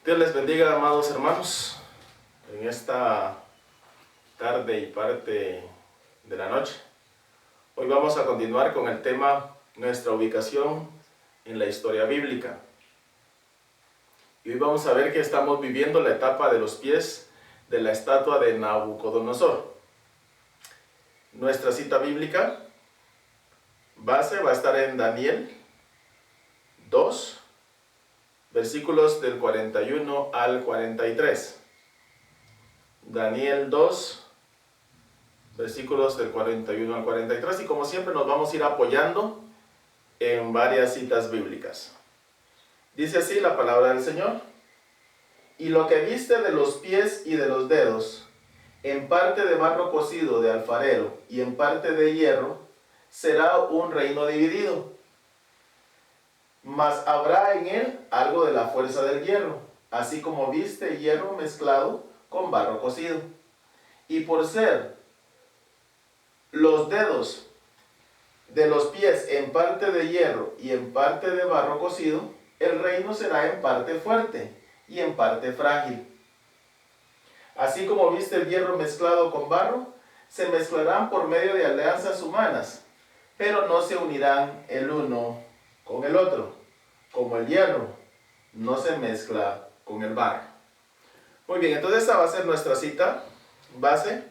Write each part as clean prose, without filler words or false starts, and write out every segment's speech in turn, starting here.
Dios les bendiga, amados hermanos, en esta tarde y parte de la noche. Hoy vamos a continuar con el tema nuestra ubicación en la historia bíblica. Y hoy vamos a ver que estamos viviendo la etapa de los pies de la estatua de Nabucodonosor. Nuestra cita bíblica base va a estar en Daniel 2, versículos del 41 al 43. Daniel 2, versículos del 41 al 43. Y como siempre nos vamos a ir apoyando en varias citas bíblicas. Dice así la palabra del Señor. Y lo que viste de los pies y de los dedos, en parte de barro cocido de alfarero y en parte de hierro, será un reino dividido. Mas habrá en él algo de la fuerza del hierro, así como viste hierro mezclado con barro cocido. Y por ser los dedos de los pies en parte de hierro y en parte de barro cocido, el reino será en parte fuerte y en parte frágil. Así como viste el hierro mezclado con barro, se mezclarán por medio de alianzas humanas, pero no se unirán el uno con el otro, como el hierro no se mezcla con el barro. Muy bien, entonces esta va a ser nuestra cita base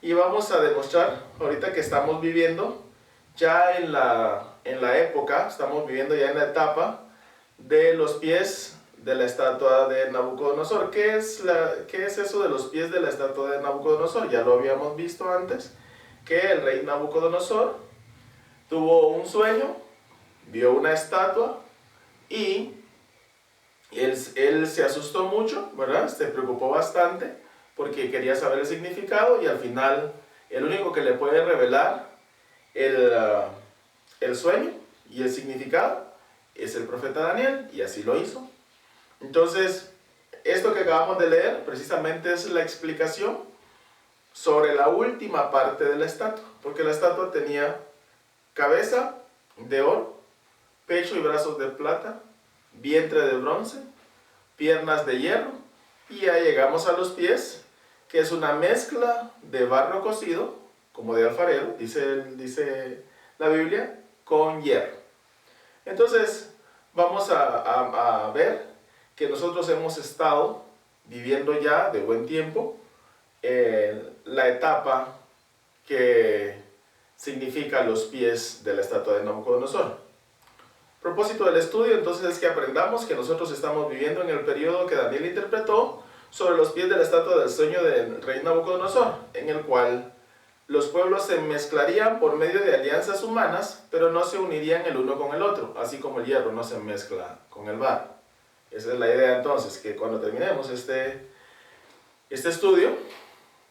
y vamos a demostrar ahorita que estamos viviendo ya en la época, estamos viviendo ya en la etapa de los pies de la estatua de Nabucodonosor. ¿Qué es eso de los pies de la estatua de Nabucodonosor? Ya lo habíamos visto antes, que el rey Nabucodonosor tuvo un sueño, vio una estatua y él se asustó mucho, ¿verdad? Se preocupó bastante porque quería saber el significado y al final el único que le puede revelar el sueño y el significado es el profeta Daniel, y así lo hizo. Entonces, esto que acabamos de leer precisamente es la explicación sobre la última parte de la estatua, porque la estatua tenía cabeza de oro, pecho y brazos de plata, vientre de bronce, piernas de hierro, y ya llegamos a los pies, que es una mezcla de barro cocido, como de alfarero, dice la Biblia, con hierro. Entonces, vamos a ver que nosotros hemos estado viviendo ya de buen tiempo la etapa que significa los pies de la estatua de Nabucodonosor. El propósito del estudio entonces es que aprendamos que nosotros estamos viviendo en el periodo que Daniel interpretó sobre los pies de la estatua del sueño del rey Nabucodonosor, en el cual los pueblos se mezclarían por medio de alianzas humanas, pero no se unirían el uno con el otro, así como el hierro no se mezcla con el barro. Esa es la idea entonces, que cuando terminemos este estudio,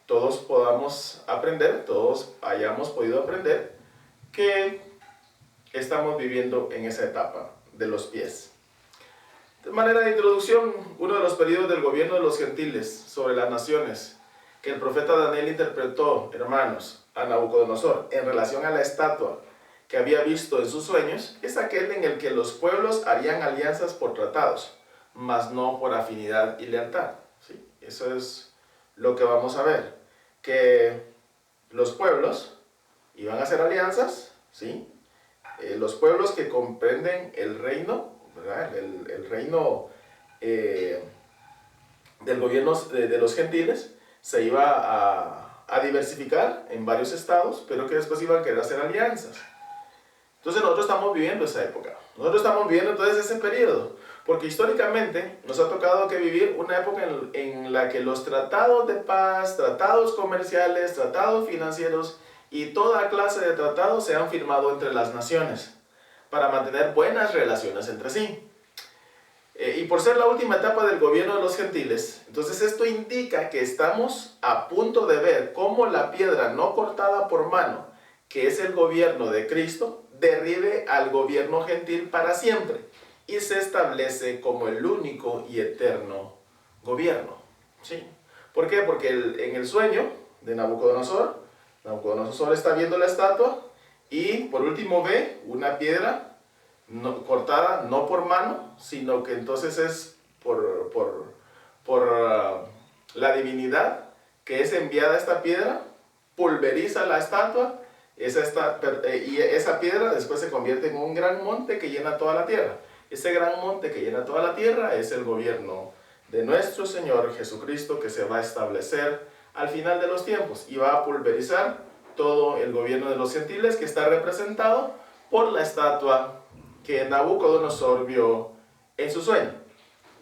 todos podamos aprender, todos hayamos podido aprender que estamos viviendo en esa etapa de los pies. De manera de introducción, uno de los periodos del gobierno de los gentiles sobre las naciones que el profeta Daniel interpretó, hermanos, a Nabucodonosor en relación a la estatua que había visto en sus sueños, es aquel en el que los pueblos harían alianzas por tratados, mas no por afinidad y lealtad. ¿Sí? Eso es lo que vamos a ver, que los pueblos iban a hacer alianzas, ¿sí? Los pueblos que comprenden el reino, ¿verdad? El reino del gobierno de los gentiles, se iba a diversificar en varios estados, pero que después iban a querer hacer alianzas. Entonces nosotros estamos viviendo esa época, nosotros estamos viviendo entonces ese periodo, porque históricamente nos ha tocado que vivir una época en la que los tratados de paz, tratados comerciales, tratados financieros y toda clase de tratados se han firmado entre las naciones para mantener buenas relaciones entre sí. Y por ser la última etapa del gobierno de los gentiles, entonces esto indica que estamos a punto de ver cómo la piedra no cortada por mano, que es el gobierno de Cristo, derribe al gobierno gentil para siempre y se establece como el único y eterno gobierno. ¿Sí? ¿Por qué? Porque en el sueño de Nabucodonosor está viendo la estatua y por último ve una piedra cortada no por mano, sino que entonces es por la divinidad que es enviada a esta piedra, pulveriza la estatua, y esa piedra después se convierte en un gran monte que llena toda la tierra. Ese gran monte que llena toda la tierra es el gobierno de nuestro Señor Jesucristo, que se va a establecer al final de los tiempos y va a pulverizar todo el gobierno de los gentiles, que está representado por la estatua que Nabucodonosor vio en su sueño.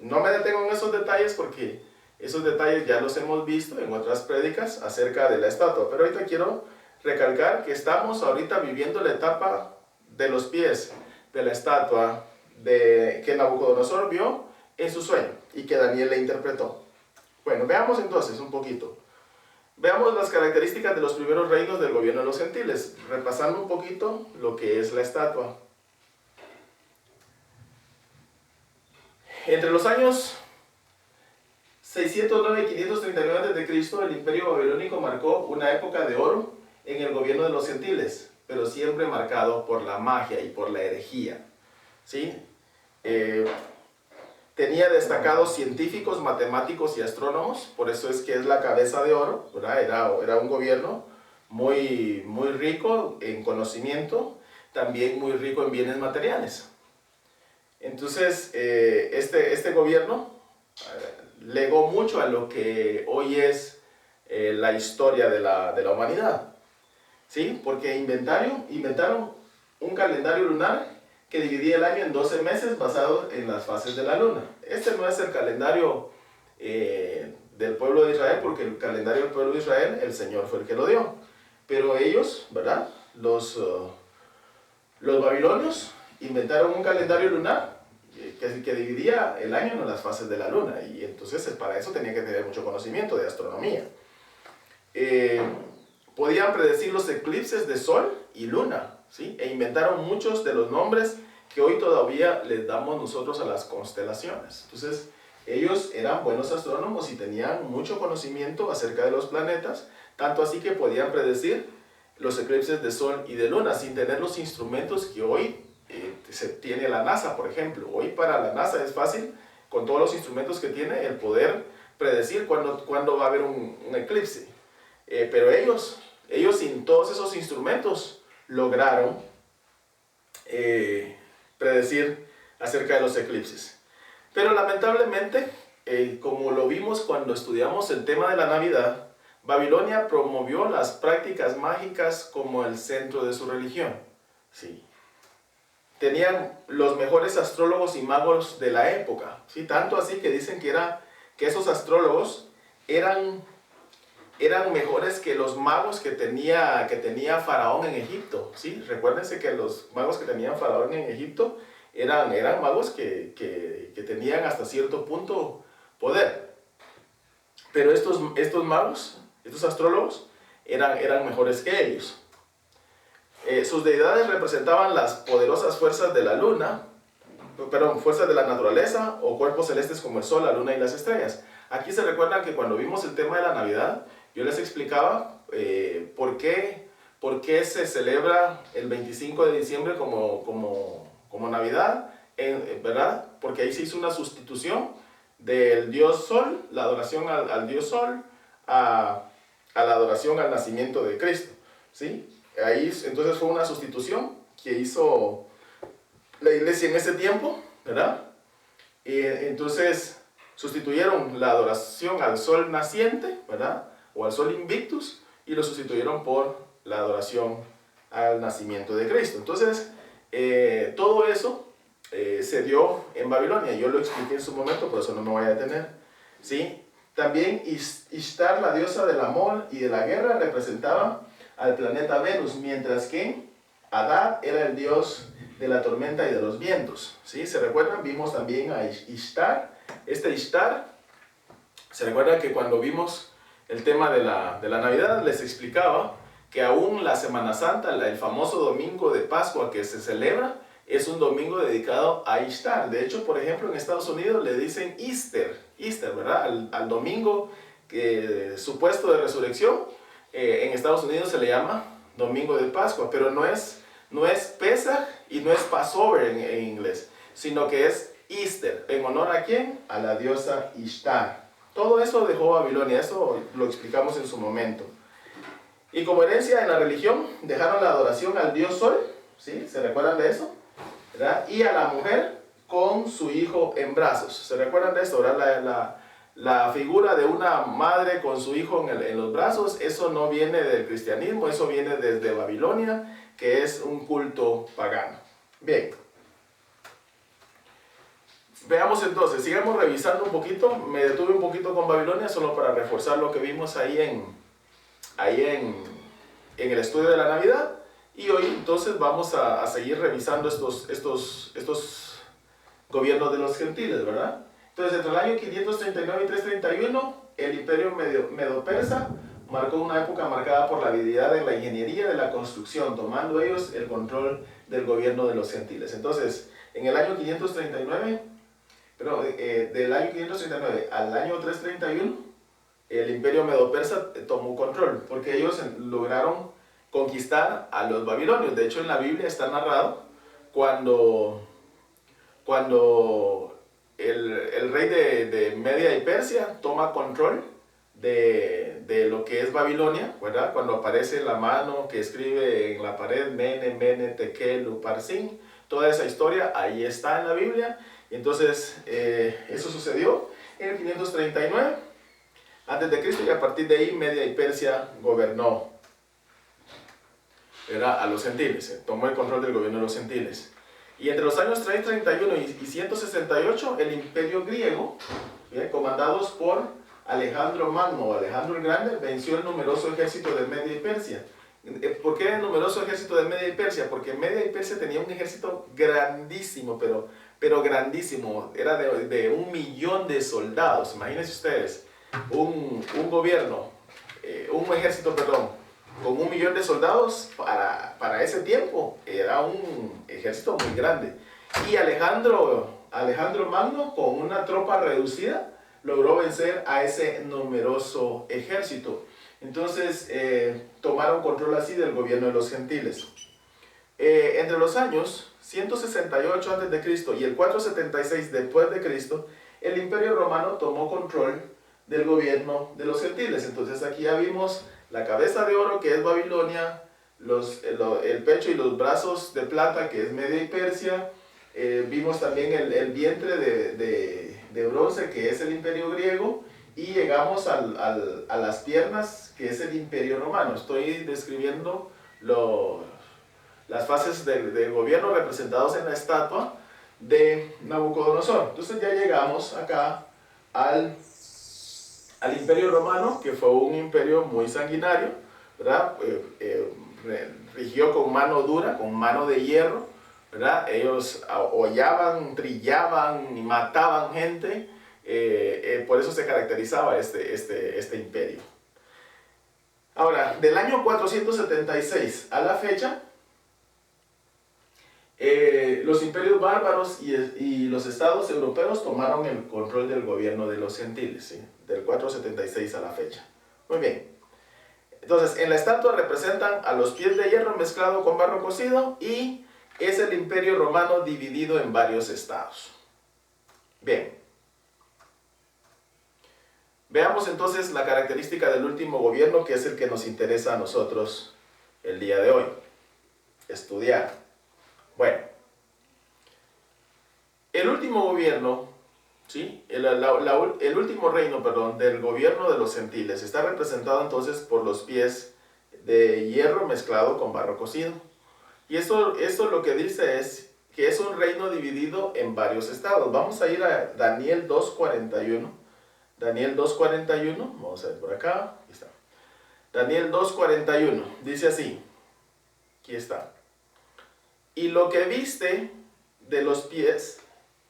No me detengo en esos detalles porque esos detalles ya los hemos visto en otras prédicas acerca de la estatua, pero ahorita quiero recalcar que estamos ahorita viviendo la etapa de los pies de la estatua que Nabucodonosor vio en su sueño y que Daniel le interpretó. Bueno, veamos entonces un poquito. Veamos las características de los primeros reinos del gobierno de los gentiles, repasando un poquito lo que es la estatua. Entre los años 609 y 539 a.C., el imperio babilónico marcó una época de oro en el gobierno de los gentiles, pero siempre marcado por la magia y por la herejía. ¿Sí? Tenía destacados científicos, matemáticos y astrónomos, por eso es que es la cabeza de oro, ¿verdad? Era un gobierno muy rico en conocimiento, también muy rico en bienes materiales. Entonces, este gobierno legó mucho a lo que hoy es la historia de la humanidad, ¿sí? Porque inventaron un calendario lunar que dividía el año en 12 meses basado en las fases de la luna. Este no es el calendario del pueblo de Israel, porque el calendario del pueblo de Israel, el Señor fue el que lo dio. Pero ellos, ¿verdad? Los babilonios inventaron un calendario lunar que dividía el año en las fases de la luna, y entonces para eso tenía que tener mucho conocimiento de astronomía. Podían predecir los eclipses de sol y luna, ¿sí? E inventaron muchos de los nombres que hoy todavía les damos nosotros a las constelaciones. Entonces, ellos eran buenos astrónomos y tenían mucho conocimiento acerca de los planetas, tanto así que podían predecir los eclipses de sol y de luna sin tener los instrumentos que hoy se tiene la NASA, por ejemplo. Hoy para la NASA es fácil, con todos los instrumentos que tiene, el poder predecir cuándo va a haber un eclipse. Pero ellos sin todos esos instrumentos lograron predecir acerca de los eclipses. Pero lamentablemente, como lo vimos cuando estudiamos el tema de la Navidad, Babilonia promovió las prácticas mágicas como el centro de su religión. Sí. Tenían los mejores astrólogos y magos de la época, ¿sí? Tanto así que dicen que esos astrólogos eran mejores que los magos que tenía Faraón en Egipto, ¿sí? Recuérdense que los magos que tenía Faraón en Egipto eran magos que tenían hasta cierto punto poder. Pero estos magos, estos astrólogos, eran mejores que ellos. Sus deidades representaban las poderosas fuerzas de la luna, fuerzas de la naturaleza o cuerpos celestes como el sol, la luna y las estrellas. Aquí se recuerdan que cuando vimos el tema de la Navidad, yo les explicaba por qué se celebra el 25 de diciembre como Navidad, ¿verdad? Porque ahí se hizo una sustitución del dios Sol, la adoración al dios Sol, a la adoración al nacimiento de Cristo, ¿sí? Ahí entonces fue una sustitución que hizo la iglesia en ese tiempo, ¿verdad? Y entonces sustituyeron la adoración al sol naciente, ¿verdad? O al sol invictus, y lo sustituyeron por la adoración al nacimiento de Cristo. Entonces, todo eso se dio en Babilonia. Yo lo expliqué en su momento, por eso no me voy a detener, ¿sí? También Ishtar, la diosa del amor y de la guerra, representaba al planeta Venus, mientras que Adad era el dios de la tormenta y de los vientos, ¿sí? ¿Se recuerdan? Vimos también a Ishtar. Ishtar, se recuerda que cuando vimos el tema de la Navidad, les explicaba que aún la Semana Santa, el famoso domingo de Pascua que se celebra, es un domingo dedicado a Ishtar. De hecho, por ejemplo, en Estados Unidos le dicen Easter, ¿verdad? Al domingo supuesto de resurrección. En Estados Unidos se le llama domingo de Pascua, pero no es Pesach y no es Passover en inglés, sino que es Easter. ¿En honor a quién? A la diosa Ishtar, Todo eso dejó Babilonia, eso lo explicamos en su momento. Y como herencia en la religión, dejaron la adoración al dios Sol, ¿sí? ¿Se recuerdan de eso? ¿Verdad? Y a la mujer con su hijo en brazos. ¿Se recuerdan de esto? ¿Verdad? La figura de una madre con su hijo en los brazos, eso no viene del cristianismo, eso viene desde Babilonia, que es un culto pagano. Bien. Veamos entonces, sigamos revisando un poquito. Me detuve un poquito con Babilonia solo para reforzar lo que vimos ahí en el estudio de la Navidad. Y hoy entonces vamos a seguir revisando estos gobiernos de los gentiles, ¿verdad? Entonces, entre el año 539 y 331, el imperio medo-persa marcó una época marcada por la habilidad en la ingeniería de la construcción, tomando ellos el control del gobierno de los gentiles. Entonces, en el año 539, del año 539 al año 331, el imperio medo-persa tomó control, porque ellos lograron conquistar a los babilonios. De hecho, en la Biblia está narrado cuando el rey de Media y Persia toma control de lo que es Babilonia, ¿verdad? Cuando aparece la mano que escribe en la pared, Mene, Mene, Tekel, Uparsin, toda esa historia ahí está en la Biblia. Entonces, eso sucedió en el 539 antes de Cristo, y a partir de ahí Media y Persia gobernó, era a los gentiles, tomó el control del gobierno de los gentiles. Y entre los años 331 y 168, el imperio griego, comandados por Alejandro Magno, Alejandro el Grande, venció el numeroso ejército de Media y Persia. ¿Por qué el numeroso ejército de Media y Persia? Porque Media y Persia tenía un ejército grandísimo, pero grandísimo, era de 1 millón de soldados. Imagínense ustedes, un ejército, con 1 millón de soldados para ese tiempo, era un ejército muy grande. Y Alejandro Magno, con una tropa reducida, logró vencer a ese numeroso ejército. Entonces, tomaron control así del gobierno de los gentiles. Entre los años 168 a.C. y el 476 después de Cristo, el Imperio Romano tomó control del gobierno de los gentiles. Entonces aquí ya vimos la cabeza de oro, que es Babilonia, el pecho y los brazos de plata, que es Media y Persia. Vimos también el vientre de bronce, que es el imperio griego, y llegamos a las piernas, que es el imperio romano. Estoy describiendo las fases del gobierno representados en la estatua de Nabucodonosor. Entonces ya llegamos acá al imperio romano, que fue un imperio muy sanguinario, ¿verdad? Rigió con mano dura, con mano de hierro, ¿verdad? Ellos hollaban, trillaban y mataban gente. Por eso se caracterizaba este imperio. Ahora, del año 476 a la fecha, los imperios bárbaros y los estados europeos tomaron el control del gobierno de los gentiles, ¿sí? Del 476 a la fecha. Muy bien. Entonces, en la estatua representan a los pies de hierro mezclado con barro cocido, y es el imperio romano dividido en varios estados. Bien. Veamos entonces la característica del último gobierno, que es el que nos interesa a nosotros el día de hoy estudiar. Bueno, el último gobierno, ¿sí? el último reino, del gobierno de los gentiles está representado entonces por los pies de hierro mezclado con barro cocido. Y esto lo que dice es que es un reino dividido en varios estados. Vamos a ir a Daniel 2:41. Daniel 2:41, vamos a ver por acá, aquí está. Daniel 2:41, dice así, aquí está. Y lo que viste de los pies,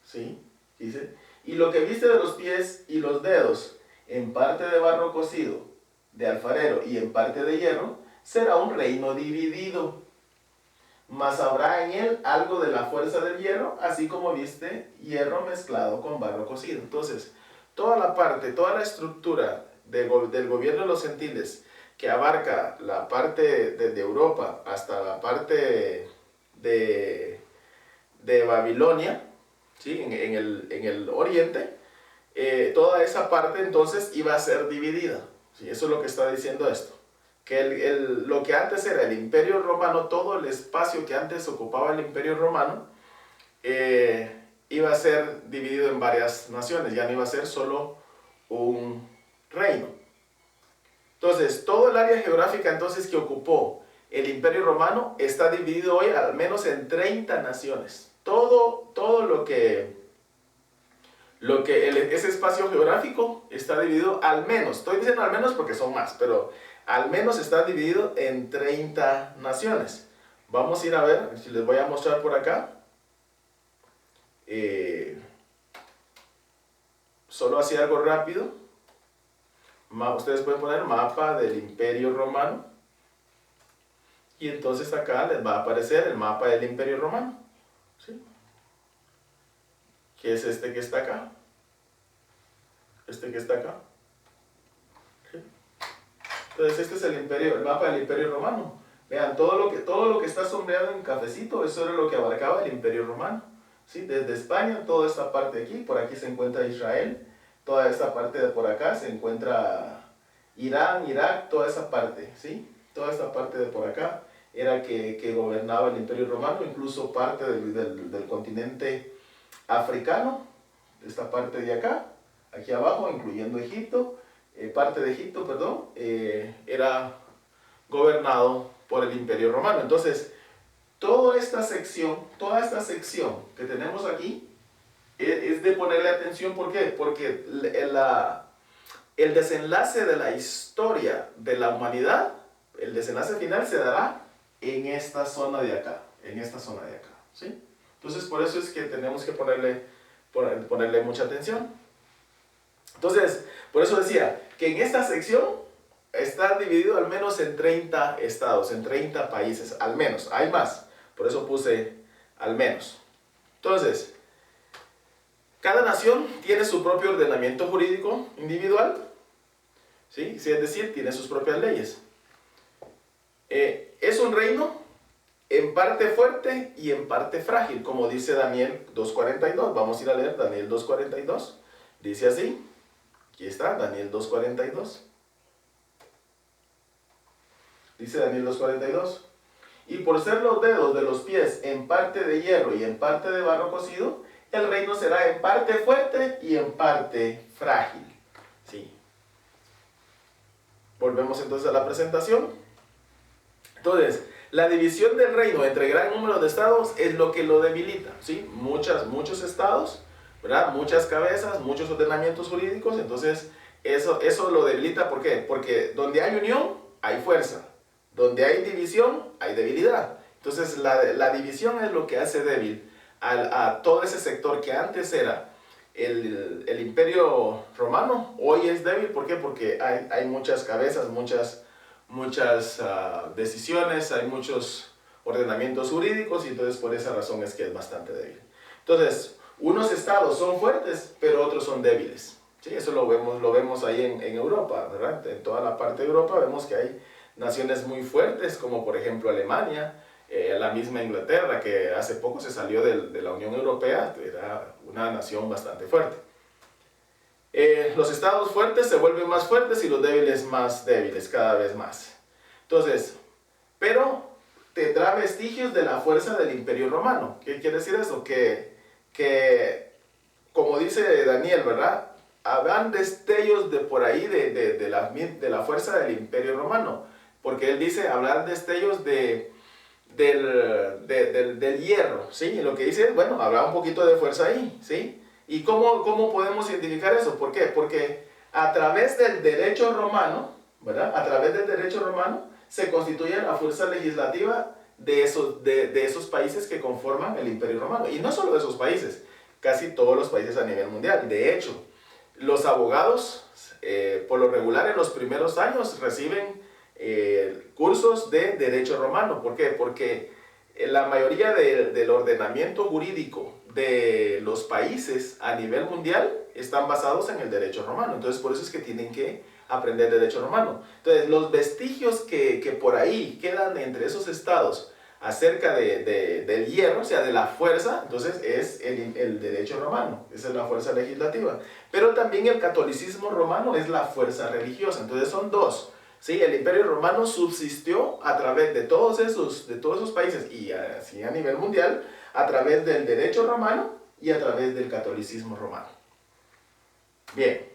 ¿sí? Dice, y lo que viste de los pies y los dedos, en parte de barro cocido, de alfarero y en parte de hierro, será un reino dividido. Mas habrá en él algo de la fuerza del hierro, así como viste hierro mezclado con barro cocido. Entonces, toda la estructura del gobierno de los gentiles, que abarca la parte desde Europa hasta la parte de Babilonia, ¿sí? en el oriente, toda esa parte entonces iba a ser dividida. ¿Sí? Eso es lo que está diciendo esto. Que lo que antes era el Imperio Romano, todo el espacio que antes ocupaba el Imperio Romano, iba a ser dividido en varias naciones, ya no iba a ser solo un reino. Entonces, todo el área geográfica entonces que ocupó el Imperio Romano está dividido hoy al menos en 30 naciones. Todo ese espacio geográfico está dividido al menos, estoy diciendo al menos porque son más, pero al menos está dividido en 30 naciones. Vamos a ir a ver, si les voy a mostrar por acá. Solo así algo rápido. Ustedes pueden poner mapa del Imperio Romano. Y entonces acá les va a aparecer el mapa del Imperio Romano. ¿Sí? Que es este que está acá. Este que está acá. ¿Sí? Entonces este es el mapa del Imperio Romano. Vean, todo lo que está sombreado en cafecito, eso era lo que abarcaba el Imperio Romano. ¿Sí? Desde España, toda esta parte de aquí, por aquí se encuentra Israel, toda esta parte de por acá se encuentra Irán, Irak, toda esa parte, ¿sí? Toda esta parte de por acá era que gobernaba el Imperio Romano, incluso parte del continente africano, esta parte de acá, aquí abajo, incluyendo Egipto, parte de Egipto, perdón, era gobernado por el Imperio Romano. Entonces, toda esta sección que tenemos aquí es de ponerle atención. ¿Por qué? Porque el desenlace de la historia de la humanidad, el desenlace final se dará en esta zona de acá, ¿sí? Entonces, por eso es que tenemos que ponerle mucha atención. Entonces, por eso decía que en esta sección está dividido al menos en 30 estados, en 30 países, al menos, hay más. Por eso puse al menos. Entonces, cada nación tiene su propio ordenamiento jurídico individual, ¿sí? Es decir, tiene sus propias leyes. Es un reino en parte fuerte y en parte frágil, como dice Daniel 2.42. Vamos a ir a leer Daniel 2.42. Dice así, aquí está, Daniel 2.42. Dice Daniel 2.42. Y por ser los dedos de los pies en parte de hierro y en parte de barro cocido, el reino será en parte fuerte y en parte frágil. Sí. Volvemos entonces a la presentación. Entonces, la división del reino entre gran número de estados es lo que lo debilita. ¿Sí? Muchos estados, ¿verdad? Muchas cabezas, muchos ordenamientos jurídicos. Entonces, eso lo debilita. ¿Por qué? Porque donde hay unión, hay fuerza. Donde hay división, hay debilidad. Entonces, la división es lo que hace débil a todo ese sector que antes era el Imperio Romano. Hoy es débil. ¿Por qué? Porque hay muchas cabezas, muchas decisiones, hay muchos ordenamientos jurídicos, y entonces por esa razón es que es bastante débil. Entonces, unos estados son fuertes, pero otros son débiles. ¿Sí? Eso lo vemos ahí en Europa, ¿verdad? En toda la parte de Europa vemos que hay naciones muy fuertes, como por ejemplo Alemania, la misma Inglaterra, que hace poco se salió de la Unión Europea, era una nación bastante fuerte. Los estados fuertes se vuelven más fuertes y los débiles más débiles, cada vez más. Entonces, pero tendrá vestigios de la fuerza del Imperio Romano. ¿Qué quiere decir eso? Que como dice Daniel, ¿verdad? Habrán destellos de por ahí de la fuerza del Imperio Romano. Porque él dice, habrán destellos del hierro, ¿sí? Y lo que dice es, bueno, habrá un poquito de fuerza ahí, ¿sí? ¿Y cómo podemos identificar eso? ¿Por qué? Porque a través del derecho romano, ¿verdad? A través del derecho romano se constituye la fuerza legislativa de esos países que conforman el Imperio Romano. Y no solo de esos países, casi todos los países a nivel mundial. De hecho, los abogados, por lo regular en los primeros años, reciben cursos de derecho romano. ¿Por qué? Porque la mayoría del ordenamiento jurídico de los países a nivel mundial están basados en el derecho romano. Entonces, por eso es que tienen que aprender derecho romano. Entonces, los vestigios que por ahí quedan entre esos estados acerca del hierro, o sea, de la fuerza, entonces es el derecho romano, esa es la fuerza legislativa. Pero también el catolicismo romano es la fuerza religiosa, entonces son dos. Sí, el Imperio Romano subsistió a través de todos esos países y así a nivel mundial, a través del derecho romano y a través del catolicismo romano. Bien,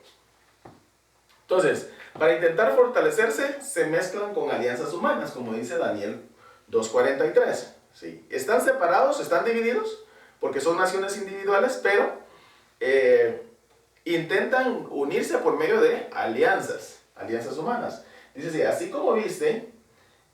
entonces, para intentar fortalecerse, se mezclan con alianzas humanas, como dice Daniel 2:43. ¿Sí? Están separados, están divididos, porque son naciones individuales, pero intentan unirse por medio de alianzas humanas. Dice así como viste,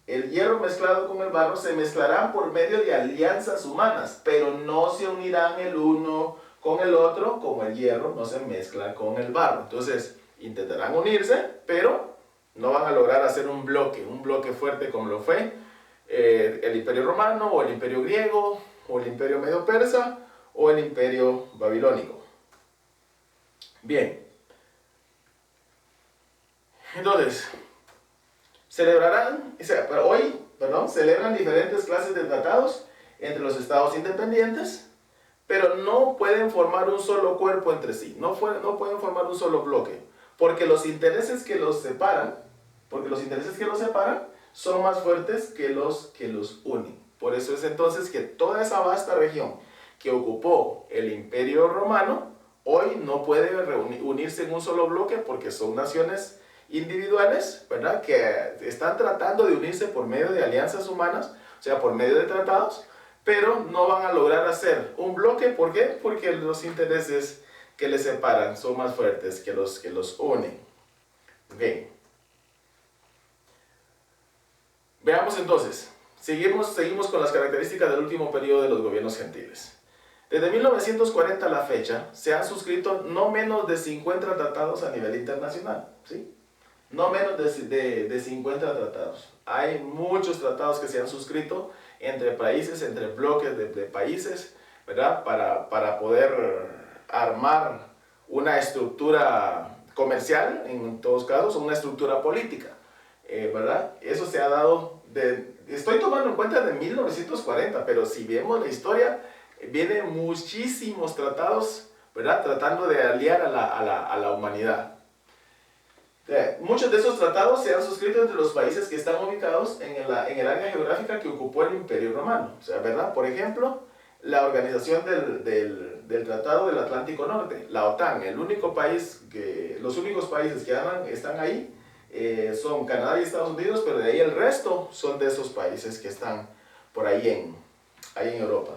el hierro mezclado con el barro se mezclarán por medio de alianzas humanas, pero no se unirán el uno con el otro como el hierro no se mezcla con el barro. Entonces, intentarán unirse, pero no van a lograr hacer un bloque fuerte como lo fue el Imperio Romano, o el Imperio Griego, o el Imperio Medio Persa, o el Imperio Babilónico. Bien. Entonces, celebran diferentes clases de tratados entre los estados independientes, pero no pueden formar un solo cuerpo entre sí, no pueden formar un solo bloque, porque los intereses que los separan, son más fuertes que los unen. Por eso es entonces que toda esa vasta región que ocupó el Imperio Romano, hoy no puede unirse en un solo bloque porque son naciones individuales, ¿verdad? Que están tratando de unirse por medio de alianzas humanas, o sea, por medio de tratados, pero no van a lograr hacer un bloque. ¿Por qué? Porque los intereses que les separan son más fuertes que los unen. Bien. Veamos entonces, seguimos con las características del último periodo de los gobiernos gentiles. Desde 1940 a la fecha, se han suscrito no menos de 50 tratados a nivel internacional, ¿sí? No menos de 50 tratados. Hay muchos tratados que se han suscrito entre países, entre bloques de países, ¿verdad? Para poder armar una estructura comercial, en todos casos, o una estructura política, ¿verdad? Eso se ha dado, estoy tomando en cuenta de 1940, pero si vemos la historia, vienen muchísimos tratados, ¿verdad? Tratando de aliar a la humanidad. Muchos de esos tratados se han suscrito entre los países que están ubicados en el área geográfica que ocupó el Imperio Romano. O sea, ¿verdad? Por ejemplo, la organización del Tratado del Atlántico Norte, la OTAN, los únicos países que están ahí son Canadá y Estados Unidos, pero de ahí el resto son de esos países que están por ahí en Europa.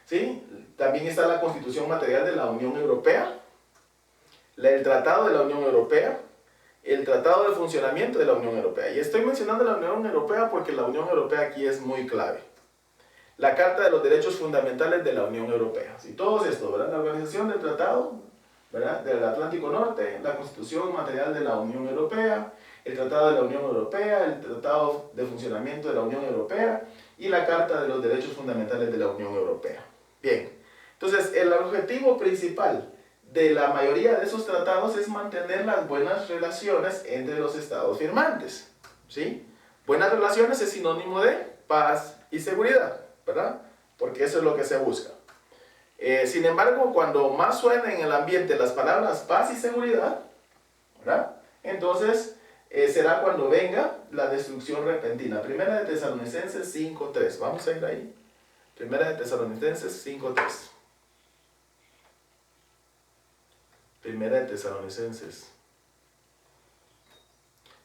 ¿Sí? También está la Constitución Material de la Unión Europea, el Tratado de la Unión Europea, el Tratado de Funcionamiento de la Unión Europea. Y estoy mencionando la Unión Europea porque la Unión Europea aquí es muy clave. La Carta de los Derechos Fundamentales de la Unión Europea. ¿Sí? Todo esto, ¿verdad? La Organización del Tratado, ¿verdad? Del Atlántico Norte, la Constitución Material de la Unión Europea, el Tratado de la Unión Europea, el Tratado de Funcionamiento de la Unión Europea y la Carta de los Derechos Fundamentales de la Unión Europea. Bien, entonces el objetivo principal de la mayoría de esos tratados es mantener las buenas relaciones entre los estados firmantes, ¿sí? Buenas relaciones es sinónimo de paz y seguridad, ¿verdad? Porque eso es lo que se busca. Sin embargo, cuando más suenen en el ambiente las palabras paz y seguridad, ¿verdad? Entonces será cuando venga la destrucción repentina. Primera de Tesalonicenses 5:3. Vamos a ir ahí. Primera de Tesalonicenses 5:3. Primera de Tesalonicenses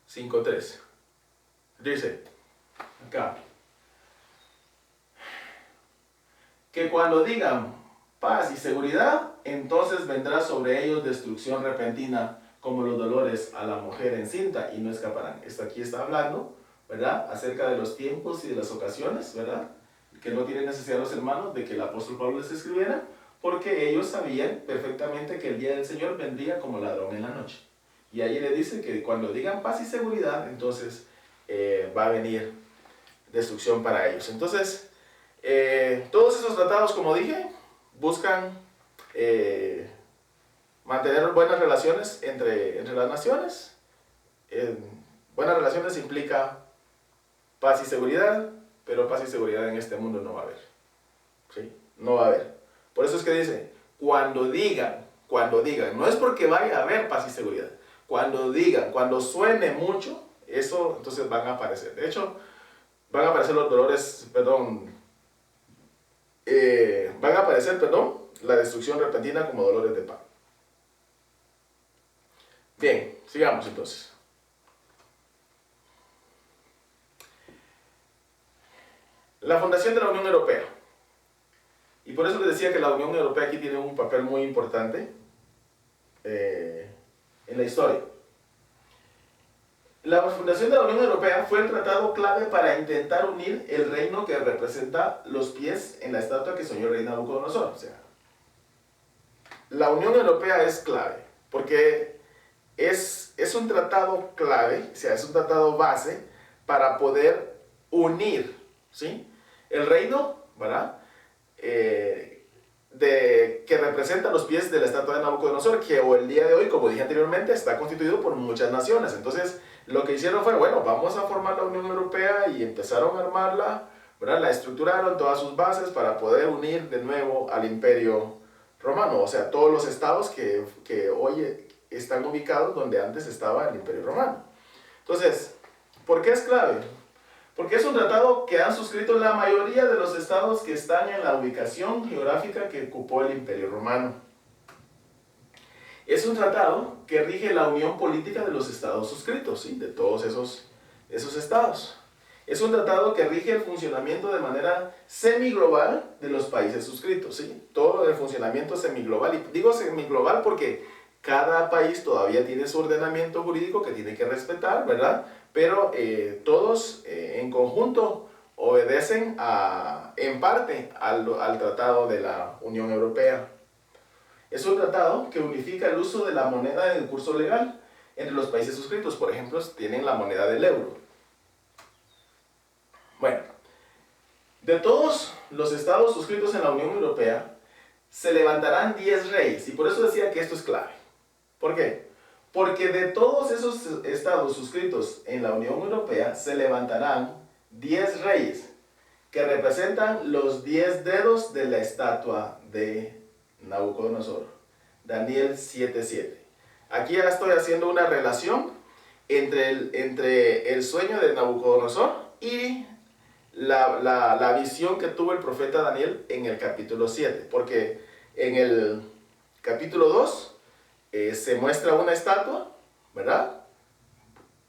5:3. Dice acá que cuando digan paz y seguridad, entonces vendrá sobre ellos destrucción repentina como los dolores a la mujer encinta y no escaparán. Esto aquí está hablando, ¿verdad? Acerca de los tiempos y de las ocasiones, ¿verdad? Que no tienen necesidad los hermanos de que el apóstol Pablo les escribiera, porque ellos sabían perfectamente que el día del Señor vendría como ladrón en la noche. Y ahí le dice que cuando digan paz y seguridad, entonces va a venir destrucción para ellos. Entonces, todos esos tratados, como dije, buscan mantener buenas relaciones entre las naciones. Buenas relaciones implica paz y seguridad, pero paz y seguridad en este mundo no va a haber. ¿Sí? No va a haber. Por eso es que dice, cuando digan, no es porque vaya a haber paz y seguridad. Cuando digan, cuando suene mucho, eso entonces van a aparecer. De hecho, van a aparecer los dolores, van a aparecer, la destrucción repentina como dolores de parto. Bien, sigamos entonces. La fundación de la Unión Europea. Y por eso les decía que la Unión Europea aquí tiene un papel muy importante en la historia. La fundación de la Unión Europea fue el tratado clave para intentar unir el reino que representa los pies en la estatua que soñó el rey Nabucodonosor. O sea, la Unión Europea es clave porque es un tratado clave, o sea, es un tratado base para poder unir, ¿sí?, el reino, ¿verdad?, que representa los pies de la estatua de Nabucodonosor, que el día de hoy, como dije anteriormente, está constituido por muchas naciones. Entonces, lo que hicieron fue, bueno, vamos a formar la Unión Europea, y empezaron a armarla, ¿verdad? La estructuraron todas sus bases para poder unir de nuevo al Imperio Romano, o sea, todos los estados que hoy están ubicados donde antes estaba el Imperio Romano. Entonces, ¿por qué es clave? Porque es un tratado que han suscrito la mayoría de los estados que están en la ubicación geográfica que ocupó el Imperio Romano. Es un tratado que rige la unión política de los estados suscritos, ¿sí?, de todos esos estados. Es un tratado que rige el funcionamiento de manera semiglobal de los países suscritos, ¿sí? Todo el funcionamiento semiglobal. Y digo semiglobal porque cada país todavía tiene su ordenamiento jurídico que tiene que respetar, ¿verdad? Pero todos en conjunto obedecen en parte al Tratado de la Unión Europea. Es un tratado que unifica el uso de la moneda en el curso legal entre los países suscritos. Por ejemplo, tienen la moneda del euro. Bueno, de todos los estados suscritos en la Unión Europea, se levantarán 10 reyes. Y por eso decía que esto es clave. ¿Por qué? Porque de todos esos estados suscritos en la Unión Europea se levantarán 10 reyes que representan los 10 dedos de la estatua de Nabucodonosor. Daniel 7:7. Aquí ya estoy haciendo una relación entre el sueño de Nabucodonosor y la visión que tuvo el profeta Daniel en el capítulo 7. Porque en el capítulo 2 se muestra una estatua, ¿verdad?,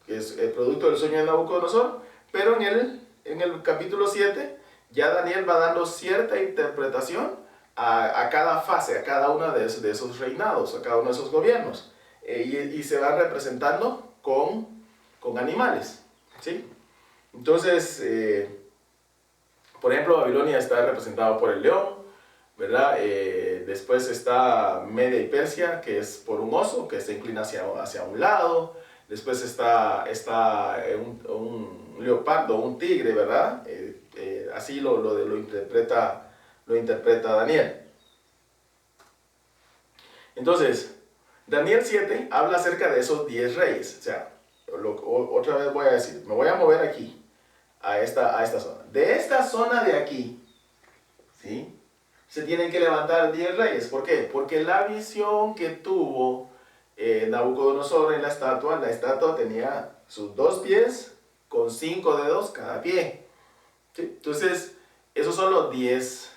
que es el producto del sueño de Nabucodonosor, pero en el capítulo 7 ya Daniel va dando cierta interpretación a cada fase, a cada uno de esos reinados, a cada uno de esos gobiernos, y se va representando con animales, ¿sí? Entonces, por ejemplo, Babilonia está representado por el león, ¿verdad? Después está Media y Persia, que es por un oso que se inclina hacia un lado. Después está un leopardo, un tigre, ¿verdad? Así lo interpreta Daniel. Entonces, Daniel 7 habla acerca de esos 10 reyes. O sea, otra vez voy a decir, me voy a mover aquí, a esta zona. De esta zona de aquí, ¿sí?, se tienen que levantar 10 reyes. ¿Por qué? Porque la visión que tuvo Nabucodonosor en la estatua tenía sus 2 pies con 5 dedos cada pie, ¿sí? Entonces, esos son los 10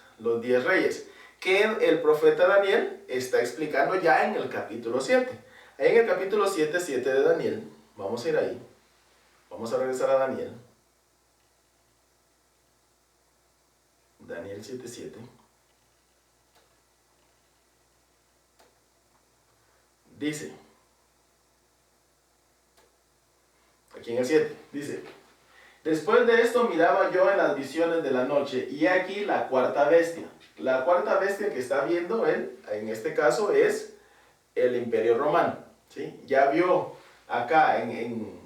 reyes que el profeta Daniel está explicando ya en el capítulo 7. Ahí en el capítulo 7 de Daniel, vamos a ir ahí, vamos a regresar a Daniel 7:7. Dice, aquí en el 7, dice: después de esto miraba yo en las visiones de la noche, y aquí la cuarta bestia. La cuarta bestia que está viendo él, en este caso, es el Imperio Romano, ¿sí? Ya vio acá en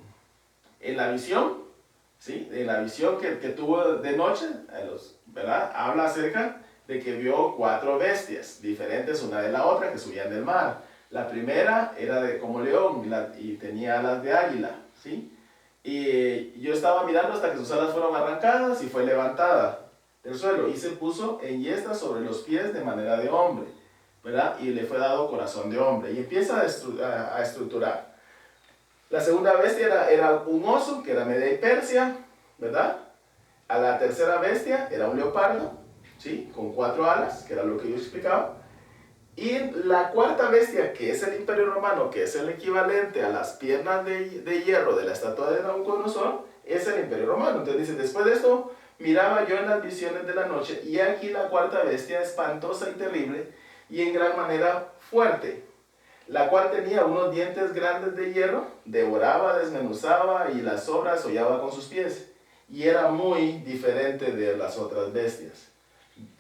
la visión, ¿sí?, en la visión que tuvo de noche, ¿verdad?, habla acerca de que vio 4 bestias diferentes una de la otra que subían del mar. La primera era como león y tenía alas de águila, ¿sí? Y yo estaba mirando hasta que sus alas fueron arrancadas y fue levantada del suelo y se puso enhiesta sobre los pies de manera de hombre, ¿verdad? Y le fue dado corazón de hombre y empieza a estructurar. La segunda bestia era un oso, que era Media y Persia, ¿verdad? A la tercera bestia era un leopardo, ¿sí? Con 4 alas, que era lo que yo explicaba. Y la cuarta bestia, que es el Imperio Romano, que es el equivalente a las piernas de hierro de la estatua de Nabucodonosor, es el Imperio Romano. Entonces dice, después de esto, miraba yo en las visiones de la noche, y aquí la cuarta bestia, espantosa y terrible, y en gran manera fuerte, la cual tenía unos dientes grandes de hierro, devoraba, desmenuzaba, y las sobras hollaba con sus pies. Y era muy diferente de las otras bestias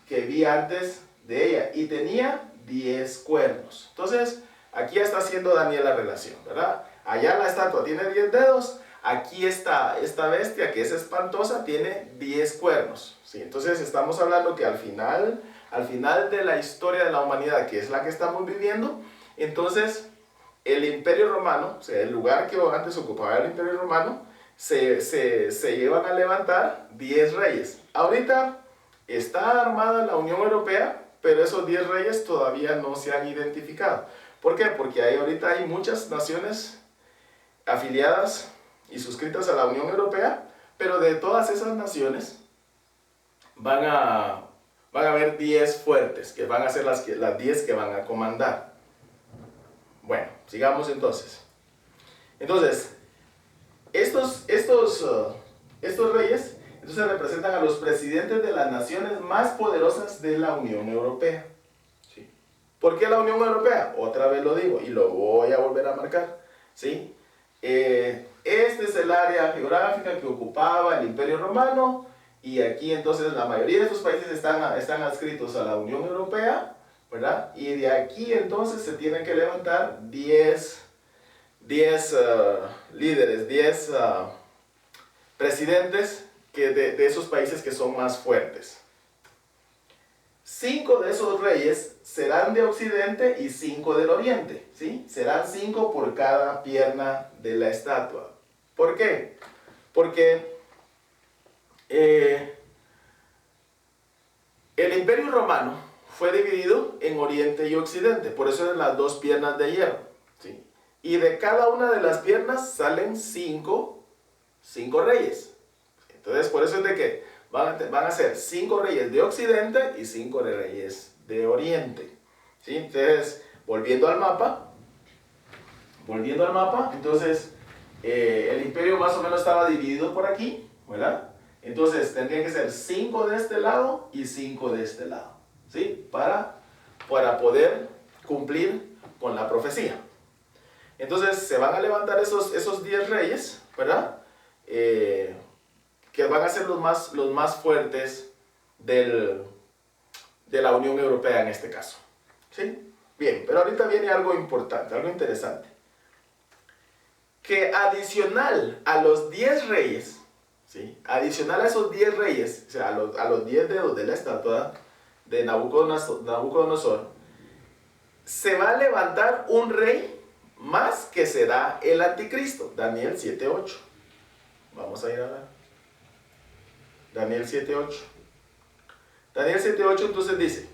que vi antes de ella, y tenía 10 cuernos. Entonces, aquí está haciendo Daniel la relación, ¿verdad? Allá la estatua tiene 10 dedos, aquí está esta bestia que es espantosa, tiene 10 cuernos, ¿sí? Entonces, estamos hablando que al final de la historia de la humanidad, que es la que estamos viviendo, entonces, el Imperio Romano, o sea, el lugar que antes ocupaba el Imperio Romano, se llevan a levantar 10 reyes. Ahorita está armada la Unión Europea, pero esos 10 reyes todavía no se han identificado. ¿Por qué? Porque ahorita hay muchas naciones afiliadas y suscritas a la Unión Europea, pero de todas esas naciones van a haber 10 fuertes, que van a ser las 10 que van a comandar. Bueno, sigamos entonces. Entonces, estos reyes entonces representan a los presidentes de las naciones más poderosas de la Unión Europea. ¿Sí? ¿Por qué la Unión Europea? Otra vez lo digo y lo voy a volver a marcar. ¿Sí? Este es el área geográfica que ocupaba el Imperio Romano, y aquí entonces la mayoría de estos países están adscritos a la Unión Europea, ¿verdad? Y de aquí entonces se tienen que levantar 10 líderes, 10 presidentes de esos países que son más fuertes. 5 de esos reyes serán de Occidente y 5 del Oriente, ¿sí? Serán 5 por cada pierna de la estatua. ¿Por qué? Porque el Imperio Romano fue dividido en Oriente y Occidente, por eso eran las 2 piernas de hierro, ¿sí? Y de cada una de las piernas salen 5 reyes. Entonces, por eso es de que van a ser 5 reyes de Occidente y 5 reyes de Oriente, ¿sí? Entonces, volviendo al mapa, entonces, el imperio más o menos estaba dividido por aquí, ¿verdad? Entonces, tendrían que ser 5 de este lado y 5 de este lado, ¿sí? Para poder cumplir con la profecía. Entonces, se van a levantar esos 10 reyes, ¿verdad? Que van a ser los más fuertes de la Unión Europea en este caso, ¿sí? Bien, pero ahorita viene algo importante, algo interesante. Que adicional a los 10 reyes, ¿sí? Adicional a esos 10 reyes, o sea, a los 10 dedos de la estatua de Nabucodonosor, se va a levantar un rey más que será el anticristo. Daniel 7:8. Vamos a ir a la Daniel 7:8. Daniel 7:8 entonces dice: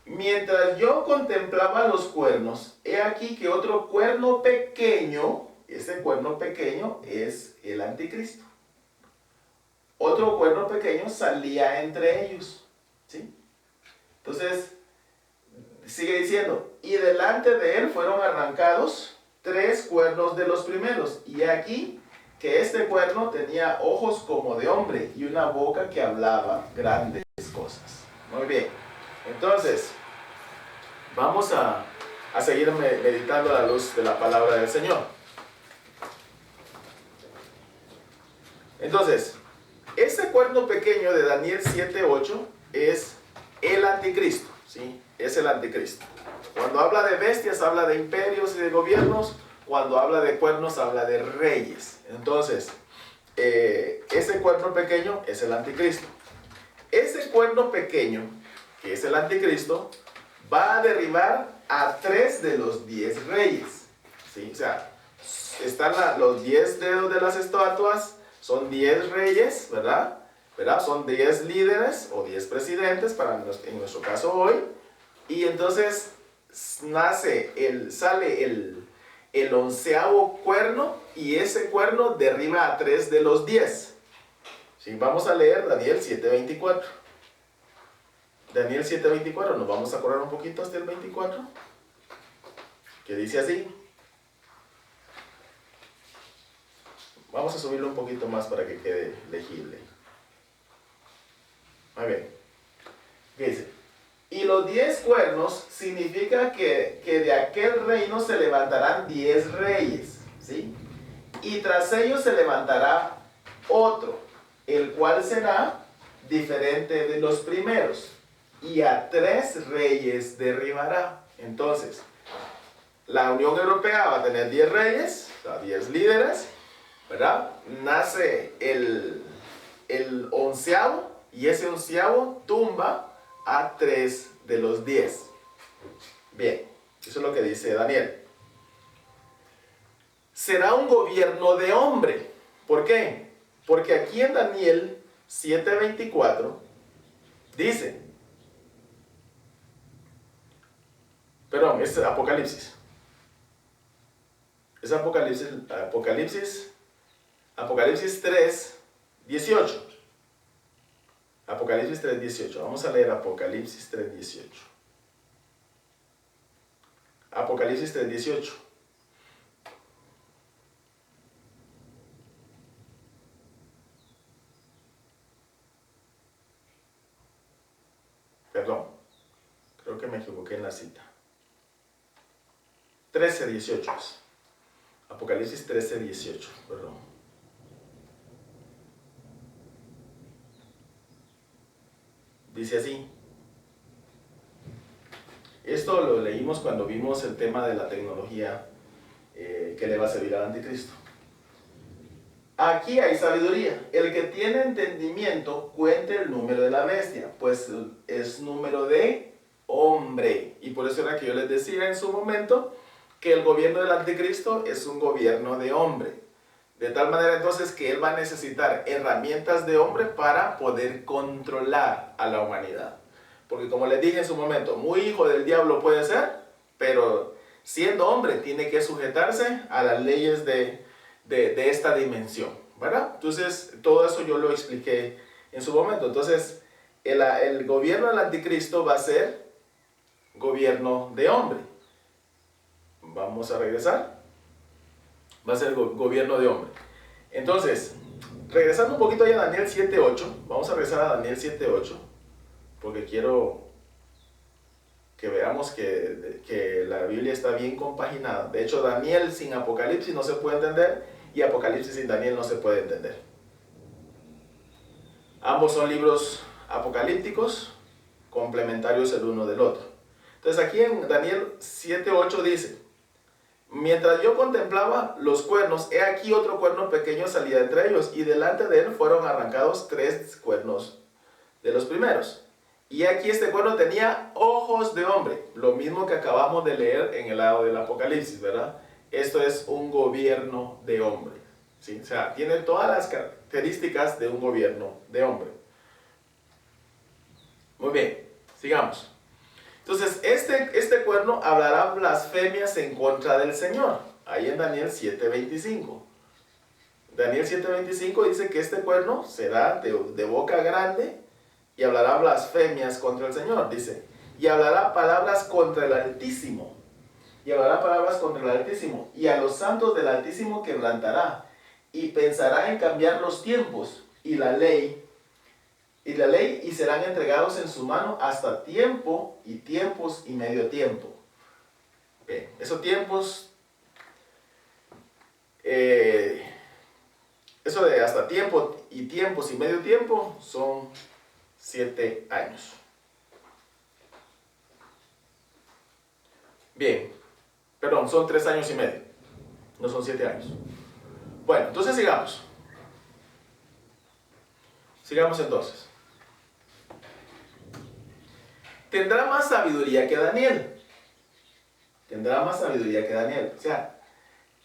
mientras yo contemplaba los cuernos, he aquí que otro cuerno pequeño, ese cuerno pequeño es el anticristo. Otro cuerno pequeño salía entre ellos, ¿sí? Entonces, sigue diciendo, y delante de él fueron arrancados 3 cuernos de los primeros, y aquí que este cuerno tenía ojos como de hombre y una boca que hablaba grandes cosas. Muy bien, entonces vamos a seguir meditando a la luz de la palabra del Señor. Entonces, este cuerno pequeño de Daniel 7:8 es el anticristo, ¿sí? Es el anticristo. Cuando habla de bestias, habla de imperios y de gobiernos. Cuando habla de cuernos, habla de reyes. Entonces, ese cuerno pequeño es el anticristo. Ese cuerno pequeño, que es el anticristo, va a derribar a 3 de los 10 reyes, ¿sí? O sea, están los 10 dedos de las estatuas, son 10 reyes, ¿verdad? Son 10 líderes o 10 presidentes, en nuestro caso hoy. Y entonces sale el 11º cuerno, y ese cuerno derriba a 3 de los 10. ¿Sí? Vamos a leer Daniel 7:24. Daniel 7:24, nos vamos a correr un poquito hasta el 24, que dice así. Vamos a subirlo un poquito más para que quede legible. Muy bien. ¿Qué dice? Y los 10 cuernos significa que de aquel reino se levantarán 10 reyes, ¿sí? Y tras ellos se levantará otro, el cual será diferente de los primeros, y a 3 reyes derribará. Entonces, la Unión Europea va a tener 10 reyes, o sea, 10 líderes, ¿verdad? Nace el 11º, y ese 11º tumba a 3 de los 10. Bien, eso es lo que dice Daniel. Será un gobierno de hombre. ¿Por qué? Porque aquí en Daniel 7:24 dice, perdón, es Apocalipsis. Es Apocalipsis 3:18. Apocalipsis 3:18. Vamos a leer Apocalipsis 3:18. Apocalipsis 3:18. Perdón, creo que me equivoqué en la cita. 13:18. Apocalipsis 13:18, perdón. Dice así. Esto lo leímos cuando vimos el tema de la tecnología que le va a servir al anticristo. Aquí hay sabiduría. El que tiene entendimiento cuente el número de la bestia, pues es número de hombre. Y por eso era que yo les decía en su momento que el gobierno del anticristo es un gobierno de hombre. De tal manera entonces que él va a necesitar herramientas de hombre para poder controlar a la humanidad. Porque como les dije en su momento, muy hijo del diablo puede ser, pero siendo hombre tiene que sujetarse a las leyes de esta dimensión, ¿verdad? Entonces todo eso yo lo expliqué en su momento. Entonces el gobierno del anticristo va a ser gobierno de hombre. Vamos a regresar. Va a ser gobierno de hombre. Entonces, regresando un poquito ya a Daniel 7:8, vamos a regresar a Daniel 7:8, porque quiero que veamos que la Biblia está bien compaginada. De hecho, Daniel sin Apocalipsis no se puede entender, y Apocalipsis sin Daniel no se puede entender. Ambos son libros apocalípticos, complementarios el uno del otro. Entonces aquí en Daniel 7:8 dice: mientras yo contemplaba los cuernos, he aquí otro cuerno pequeño salía entre ellos, y delante de él fueron arrancados 3 cuernos de los primeros. Y aquí este cuerno tenía ojos de hombre, lo mismo que acabamos de leer en el lado del Apocalipsis, ¿verdad? Esto es un gobierno de hombre, ¿sí? O sea, tiene todas las características de un gobierno de hombre. Muy bien, sigamos. Entonces, este cuerno hablará blasfemias en contra del Señor. Ahí en Daniel 7:25. Daniel 7:25 dice que este cuerno será de boca grande y hablará blasfemias contra el Señor. Dice, y hablará palabras contra el Altísimo. Y hablará palabras contra el Altísimo. Y a los santos del Altísimo quebrantará. Y pensará en cambiar los tiempos y la ley, y serán entregados en su mano hasta tiempo y tiempos y medio tiempo. Bien, esos tiempos, eso de hasta tiempo y tiempos y medio tiempo son 7 años. Bien, perdón, son 3 años y medio, no son 7 años. Bueno, entonces sigamos. Sigamos entonces. Tendrá más sabiduría que Daniel. Tendrá más sabiduría que Daniel. O sea,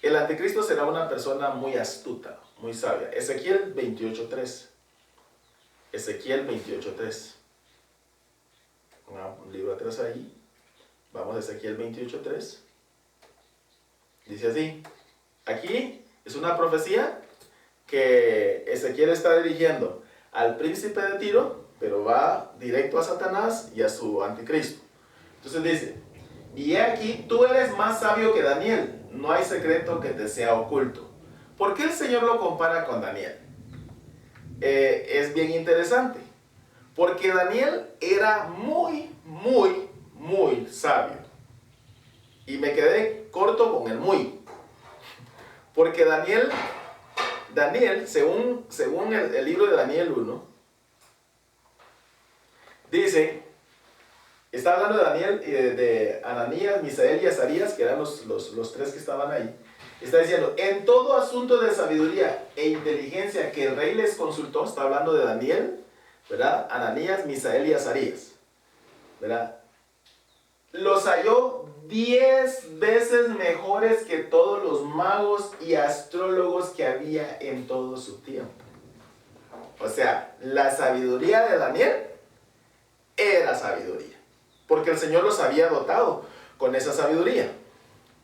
El anticristo será una persona muy astuta, muy sabia. Ezequiel 28:3. Ezequiel 28:3. Un libro atrás ahí. Vamos a Ezequiel 28:3. Dice así. Aquí es una profecía que Ezequiel está dirigiendo al príncipe de Tiro, pero va directo a Satanás y a su anticristo. Entonces dice, y he aquí, tú eres más sabio que Daniel, no hay secreto que te sea oculto. ¿Por qué el Señor lo compara con Daniel? Es bien interesante, porque Daniel era muy sabio. Y me quedé corto con el muy. Porque Daniel, según el libro de Daniel 1, dice, está hablando de Daniel y de Ananías, Misael y Azarías, que eran los tres que estaban ahí. Está diciendo, en todo asunto de sabiduría e inteligencia que el rey les consultó, está hablando de Daniel, ¿verdad? Ananías, Misael y Azarías, ¿verdad? Los halló 10 veces mejores que todos los magos y astrólogos que había en todo su tiempo. O sea, la sabiduría de Daniel era sabiduría, porque el Señor los había dotado con esa sabiduría,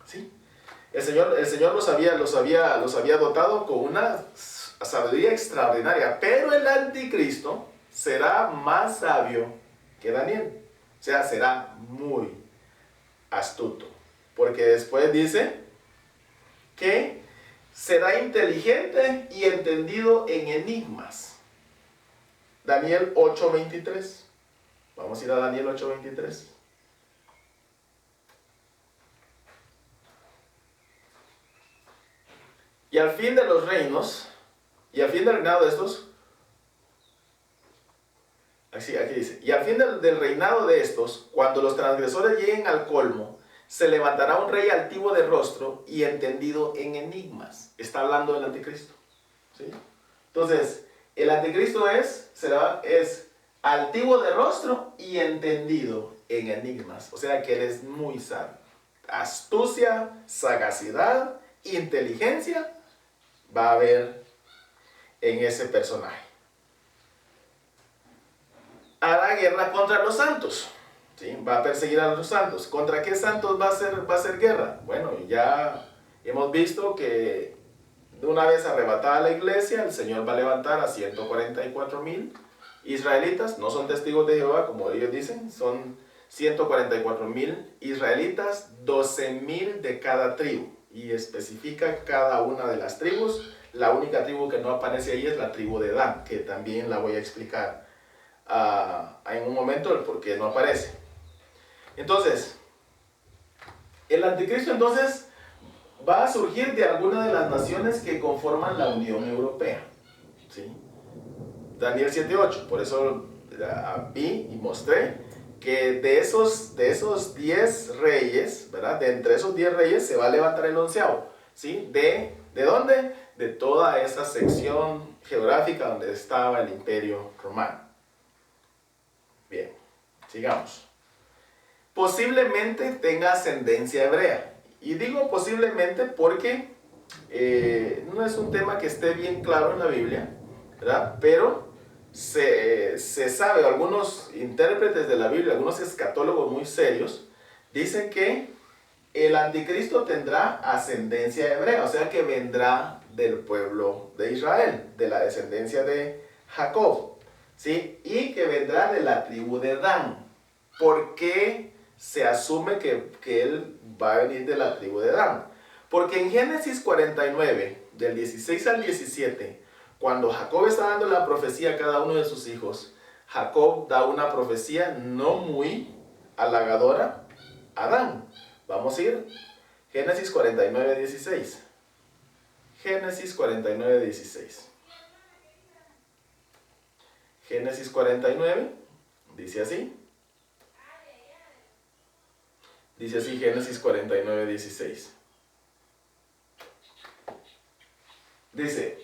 ¿sí? El Señor los había dotado con una sabiduría extraordinaria, pero el anticristo será más sabio que Daniel. O sea, será muy astuto, porque después dice que será inteligente y entendido en enigmas. Daniel 8:23. Vamos a ir a Daniel 8:23. Y al fin de los reinos, y al fin del reinado de estos, aquí dice, y al fin del reinado de estos, cuando los transgresores lleguen al colmo, se levantará un rey altivo de rostro y entendido en enigmas. Está hablando del anticristo, ¿sí? Entonces, el anticristo es altivo de rostro y entendido en enigmas. O sea que él es muy sabio. Astucia, sagacidad, inteligencia va a haber en ese personaje. Hará guerra contra los santos, ¿sí? Va a perseguir a los santos. ¿Contra qué santos va a hacer guerra? Bueno, ya hemos visto que de una vez arrebatada la iglesia, el Señor va a levantar a 144,000 israelitas. No son testigos de Jehová, como ellos dicen, son 144,000 israelitas, 12,000 de cada tribu. Y especifica cada una de las tribus. La única tribu que no aparece ahí es la tribu de Dan, que también la voy a explicar en un momento el por qué no aparece. Entonces, el anticristo entonces va a surgir de alguna de las naciones que conforman la Unión Europea, ¿sí? Daniel 7:8, por eso vi y mostré que de esos 10 reyes, ¿verdad? De entre esos 10 reyes se va a levantar el 11º, ¿sí? ¿De dónde? De toda esa sección geográfica donde estaba el Imperio Romano. Bien, sigamos. Posiblemente tenga ascendencia hebrea. Y digo posiblemente porque no es un tema que esté bien claro en la Biblia, ¿verdad? Pero se sabe, algunos intérpretes de la Biblia, algunos escatólogos muy serios, dicen que el anticristo tendrá ascendencia hebrea, o sea que vendrá del pueblo de Israel, de la descendencia de Jacob, ¿sí? Y que vendrá de la tribu de Dan. ¿Por qué se asume que él va a venir de la tribu de Dan? Porque en Génesis 49, del 16 al 17, cuando Jacob está dando la profecía a cada uno de sus hijos, Jacob da una profecía no muy halagadora a Dan. Vamos a ir, Génesis 49, 16. Génesis 49, 16. Génesis 49, dice así. Dice así Génesis 49, 16. Dice,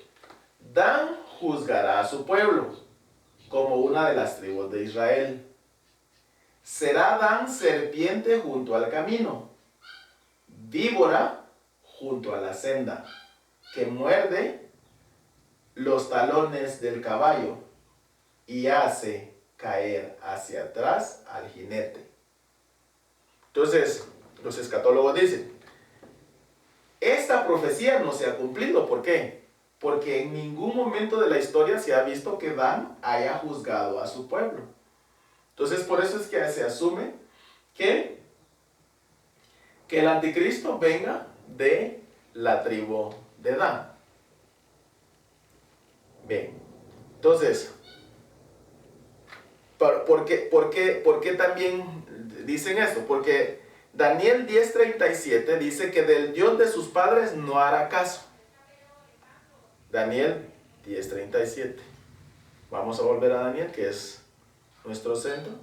Dan juzgará a su pueblo como una de las tribus de Israel. Será Dan serpiente junto al camino, víbora junto a la senda, que muerde los talones del caballo y hace caer hacia atrás al jinete. Entonces, los escatólogos dicen, esta profecía no se ha cumplido. ¿Por qué? Porque en ningún momento de la historia se ha visto que Dan haya juzgado a su pueblo. Entonces, por eso es que se asume que el anticristo venga de la tribu de Dan. Bien, entonces, ¿por qué también dicen esto? Porque Daniel 10:37 dice que del Dios de sus padres no hará caso. Daniel 10:37. Vamos a volver a Daniel, que es nuestro centro.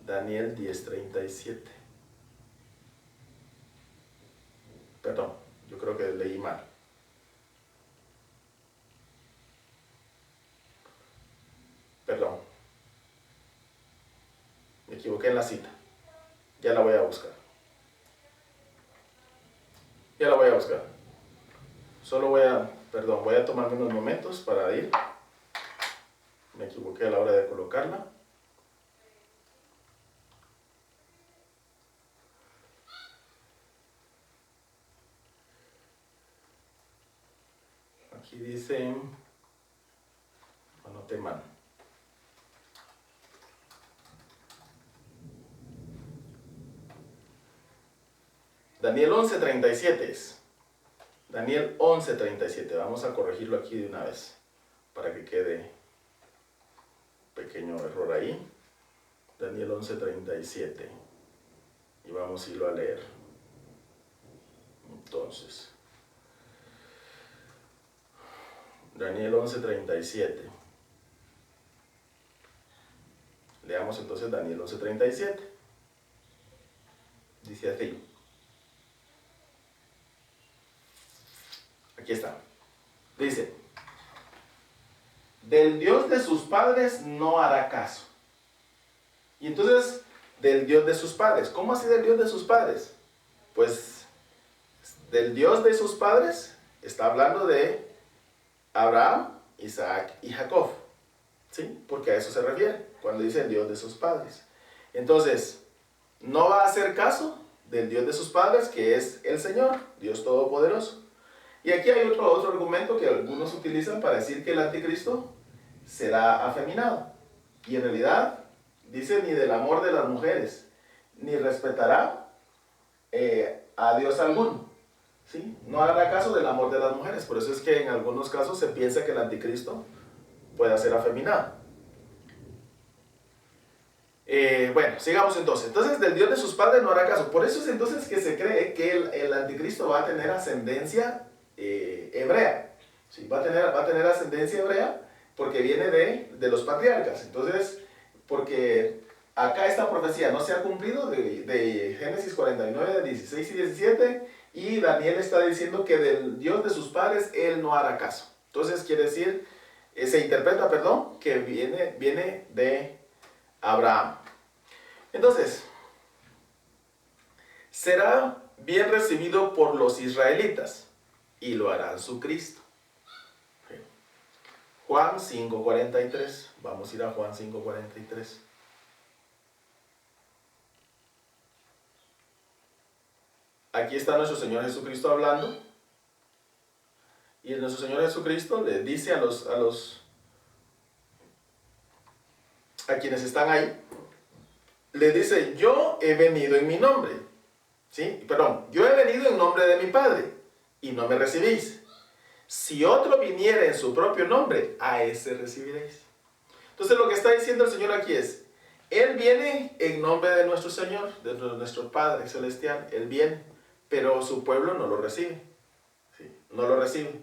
Daniel 10:37. Perdón, yo creo que leí mal. Perdón. Me equivoqué en la cita. Ya la voy a buscar. Ya la voy a buscar. Solo voy a tomarme unos momentos para ir. Me equivoqué a la hora de colocarla. Aquí dice, anoté mal. Daniel 11:37 es. Daniel 11:37. Vamos a corregirlo aquí de una vez para que quede un pequeño error ahí. Daniel 11:37. Y vamos a irlo a leer. Entonces, Daniel 11:37. Leamos entonces Daniel 11:37. Dice así. Aquí está. Dice, del Dios de sus padres no hará caso. Y entonces, del Dios de sus padres. ¿Cómo así del Dios de sus padres? Pues, del Dios de sus padres está hablando de Abraham, Isaac y Jacob. ¿Sí? Porque a eso se refiere cuando dice el Dios de sus padres. Entonces, no va a hacer caso del Dios de sus padres, que es el Señor, Dios Todopoderoso. Y aquí hay otro argumento que algunos utilizan para decir que el anticristo será afeminado. Y en realidad dice ni del amor de las mujeres, ni respetará a Dios alguno. ¿Sí? No hará caso del amor de las mujeres. Por eso es que en algunos casos se piensa que el anticristo pueda ser afeminado. Bueno, sigamos entonces. Entonces, del Dios de sus padres no hará caso. Por eso es entonces que se cree que el anticristo va a tener ascendencia hebrea. ¿Sí? Va a tener ascendencia hebrea porque viene de los patriarcas. Entonces, porque acá esta profecía no se ha cumplido de Génesis 49, 16 y 17, y Daniel está diciendo que del Dios de sus padres él no hará caso. Entonces quiere decir, se interpreta, perdón, que viene de Abraham. Entonces, será bien recibido por los israelitas y lo harán su Cristo. Juan 5:43. Vamos a ir a Juan 5:43. Aquí está nuestro Señor Jesucristo hablando. Y nuestro Señor Jesucristo le dice a quienes están ahí, le dice, yo he venido en mi nombre. ¿Sí? Perdón, yo he venido en nombre de mi Padre y no me recibís. Si otro viniera en su propio nombre, a ese recibiréis. Entonces lo que está diciendo el Señor aquí es, Él viene en nombre de nuestro Señor, de nuestro Padre Celestial. Él viene, pero su pueblo no lo recibe. ¿Sí? No lo recibe.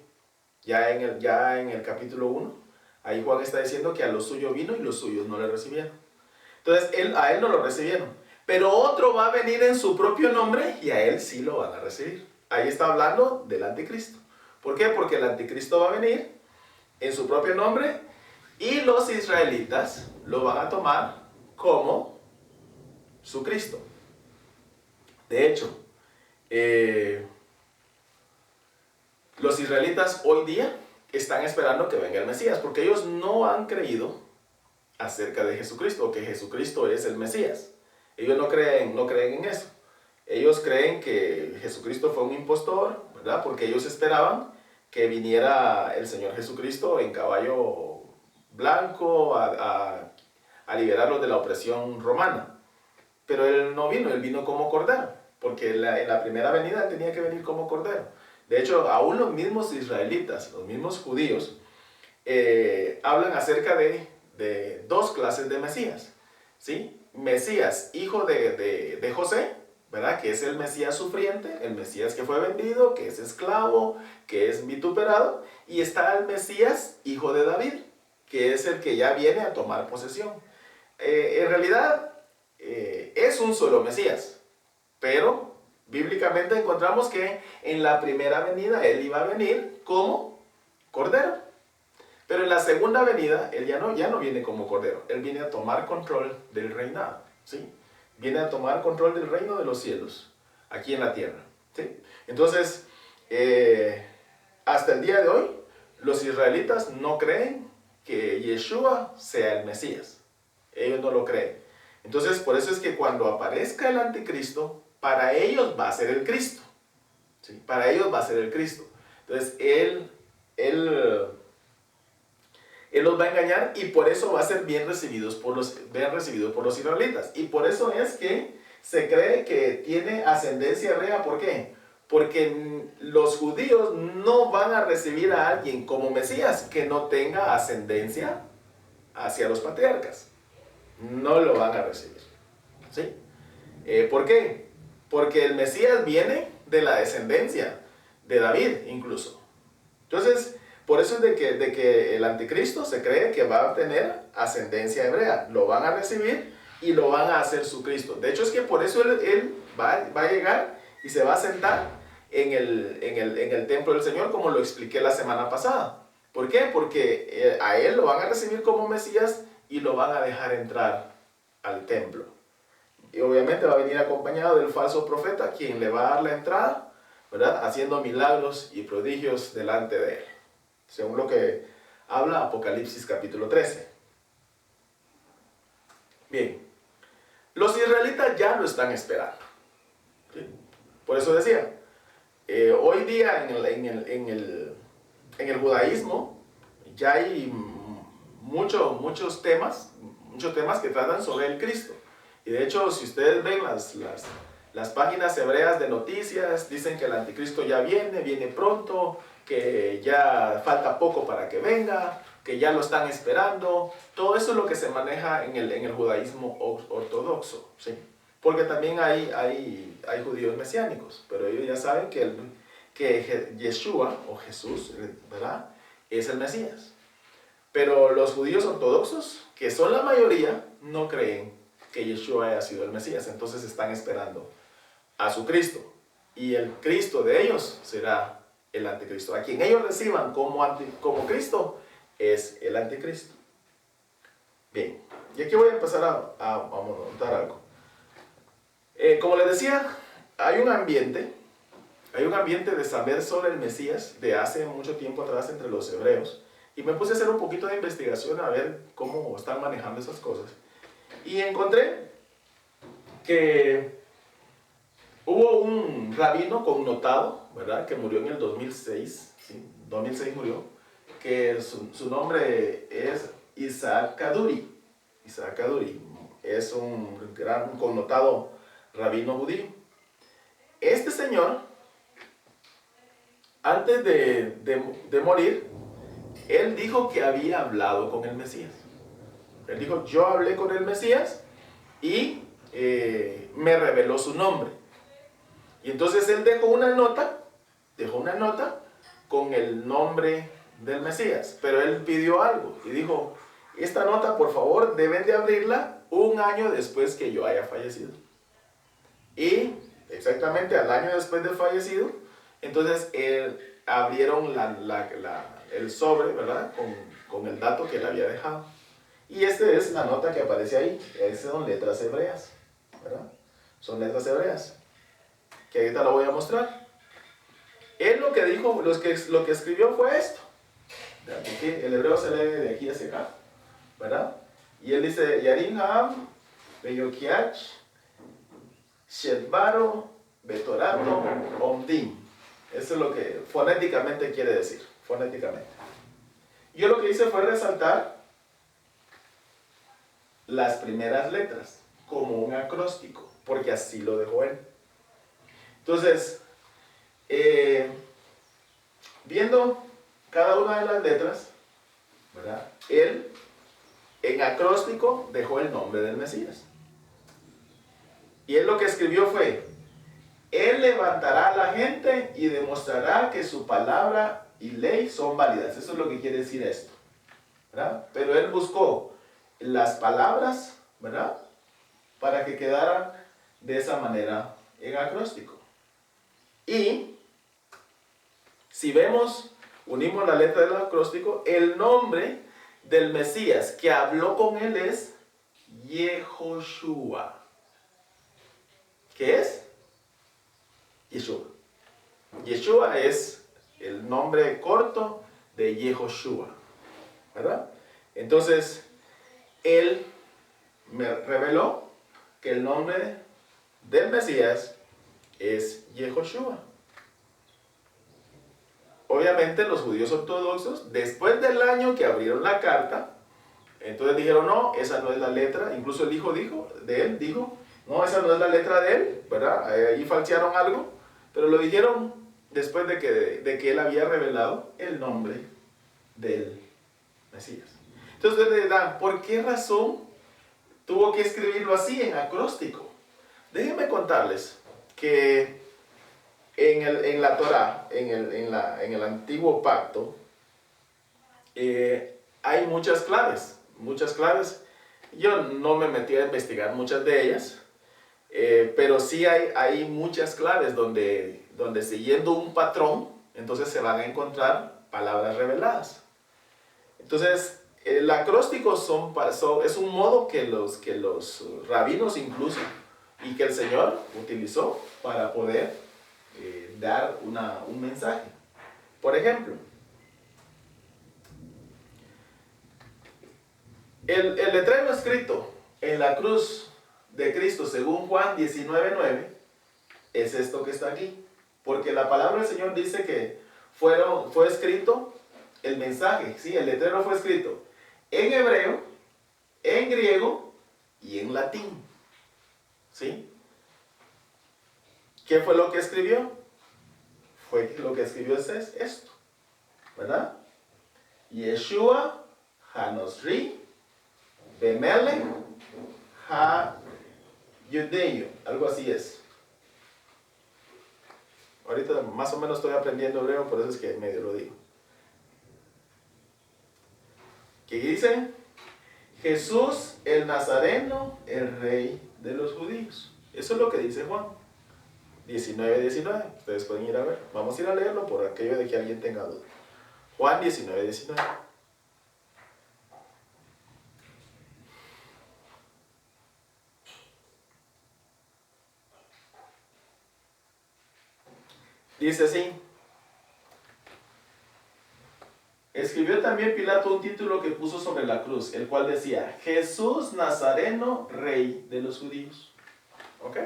Ya en el capítulo 1, ahí Juan está diciendo que a los suyos vino y los suyos no le recibieron. Entonces a él no lo recibieron. Pero otro va a venir en su propio nombre y a él sí lo van a recibir. Ahí está hablando del anticristo. ¿Por qué? Porque el anticristo va a venir en su propio nombre y los israelitas lo van a tomar como su Cristo. De hecho, los israelitas hoy día están esperando que venga el Mesías, porque ellos no han creído acerca de Jesucristo, que Jesucristo es el Mesías. Ellos no creen en eso. Ellos creen que Jesucristo fue un impostor, ¿verdad? Porque ellos esperaban que viniera el Señor Jesucristo en caballo blanco a liberarlos de la opresión romana. Pero Él no vino, Él vino como cordero, porque en la primera venida Él tenía que venir como cordero. De hecho, aún los mismos israelitas, los mismos judíos, hablan acerca de dos clases de Mesías, ¿sí? Mesías, hijo de José, ¿verdad? Que es el Mesías sufriente, el Mesías que fue vendido, que es esclavo, que es vituperado. Y está el Mesías, hijo de David, que es el que ya viene a tomar posesión. En realidad, es un solo Mesías, pero bíblicamente encontramos que en la primera venida Él iba a venir como cordero. Pero en la segunda venida, Él ya no viene como cordero. Él viene a tomar control del reinado, ¿sí? Viene a tomar control del reino de los cielos, aquí en la tierra, ¿sí? Entonces, hasta el día de hoy, los israelitas no creen que Yeshua sea el Mesías. Ellos no lo creen. Entonces, por eso es que cuando aparezca el anticristo, para ellos va a ser el Cristo, ¿sí? Para ellos va a ser el Cristo. Entonces, Él los va a engañar y por eso va a ser bien recibido por los israelitas. Y por eso es que se cree que tiene ascendencia hebrea. ¿Por qué? Porque los judíos no van a recibir a alguien como Mesías que no tenga ascendencia hacia los patriarcas. No lo van a recibir, ¿sí? ¿Por qué? Porque el Mesías viene de la descendencia de David incluso. Entonces, por eso es de que el anticristo se cree que va a tener ascendencia hebrea. Lo van a recibir y lo van a hacer su Cristo. De hecho, es que por eso él va a llegar y se va a sentar en el templo del Señor, como lo expliqué la semana pasada. ¿Por qué? Porque a Él lo van a recibir como Mesías y lo van a dejar entrar al templo. Y obviamente va a venir acompañado del falso profeta, quien le va a dar la entrada, ¿verdad? Haciendo milagros y prodigios delante de Él, según lo que habla Apocalipsis capítulo 13. Bien, los israelitas ya lo están esperando, ¿sí? Por eso decía, hoy día en el judaísmo ya hay muchos temas que tratan sobre el Cristo. Y de hecho, si ustedes ven las páginas hebreas de noticias, dicen que el anticristo ya viene pronto, que ya falta poco para que venga, que ya lo están esperando. Todo eso es lo que se maneja en el judaísmo ortodoxo, ¿sí? Porque también hay judíos mesiánicos, pero ellos ya saben que Yeshua, o Jesús, ¿verdad?, es el Mesías. Pero los judíos ortodoxos, que son la mayoría, no creen que Yeshua haya sido el Mesías. Entonces están esperando a su Cristo. Y el Cristo de ellos será el anticristo. A quien ellos reciban como Cristo es el anticristo. Bien, y aquí voy a empezar a montar algo. Como les decía, hay un ambiente de saber sobre el Mesías de hace mucho tiempo atrás entre los hebreos. Y me puse a hacer un poquito de investigación a ver cómo están manejando esas cosas. Y encontré que hubo un rabino connotado, ¿verdad?, que murió en el 2006, ¿sí? 2006 murió, que su nombre es Isaac Kaduri. Isaac Kaduri es un gran connotado rabino judío. Este señor, antes de morir, él dijo que había hablado con el Mesías. Él dijo, yo hablé con el Mesías y me reveló su nombre. Y entonces él dejó una nota con el nombre del Mesías. Pero él pidió algo y dijo, esta nota por favor deben de abrirla un año después que yo haya fallecido. Y exactamente al año después de fallecido, entonces abrieron el sobre, ¿verdad?, con el dato que él había dejado. Y esta es la nota que aparece ahí. Esas son letras hebreas, ¿verdad? Son letras hebreas, que ahorita lo voy a mostrar. Él lo que dijo, lo que escribió fue esto. Porque el hebreo se lee de aquí hacia acá, ¿verdad? Y él dice, Yarim Ha'am, Beyokiach, Shedbaro, Betorato, Omdim. Eso es lo que fonéticamente quiere decir, fonéticamente. Yo lo que hice fue resaltar las primeras letras como un acróstico, porque así lo dejó él. Entonces, viendo cada una de las letras, ¿verdad? Él en acróstico dejó el nombre del Mesías. Y él lo que escribió fue, él levantará a la gente y demostrará que su palabra y ley son válidas. Eso es lo que quiere decir esto, ¿verdad? Pero él buscó las palabras, ¿verdad? Para que quedaran de esa manera en acróstico. Y si vemos, unimos la letra del acróstico, el nombre del Mesías que habló con él es Yehoshua. ¿Qué es? Yeshua. Yeshua es el nombre corto de Yehoshua, ¿verdad? Entonces, él me reveló que el nombre del Mesías es Yehoshua. Obviamente los judíos ortodoxos, después del año que abrieron la carta, entonces dijeron, no, esa no es la letra. Incluso el hijo dijo, no, esa no es la letra de él, ¿verdad? Ahí falsearon algo, pero lo dijeron después de que él había revelado el nombre del Mesías. Entonces ustedes dirán, ¿por qué razón tuvo que escribirlo así en acróstico? Déjenme contarles que en la Torá, en el antiguo pacto, hay muchas claves. Yo no me metí a investigar muchas de ellas, pero sí hay muchas claves donde siguiendo un patrón, entonces se van a encontrar palabras reveladas. Entonces, el acróstico es un modo que los rabinos incluso, y que el Señor utilizó para poder dar un mensaje. Por ejemplo, el letrero escrito en la cruz de Cristo según Juan 19:9 es esto que está aquí, porque la palabra del Señor dice que fue escrito el mensaje, ¿sí? El letrero fue escrito en hebreo, en griego y en latín, ¿sí? ¿Qué fue lo que escribió? Lo que escribió es esto, ¿verdad? Yeshua Hanosri Bemele Ha Yudeyo, algo así es. Ahorita más o menos estoy aprendiendo hebreo, por eso es que medio lo digo. ¿Qué dice? Jesús el Nazareno, el rey de los judíos. Eso es lo que dice Juan 19:19. Ustedes pueden ir a ver. Vamos a ir a leerlo por aquello de que alguien tenga duda. Juan 19:19. Dice así. Escribió también Pilato un título que puso sobre la cruz, el cual decía, Jesús Nazareno, rey de los judíos. ¿Ok?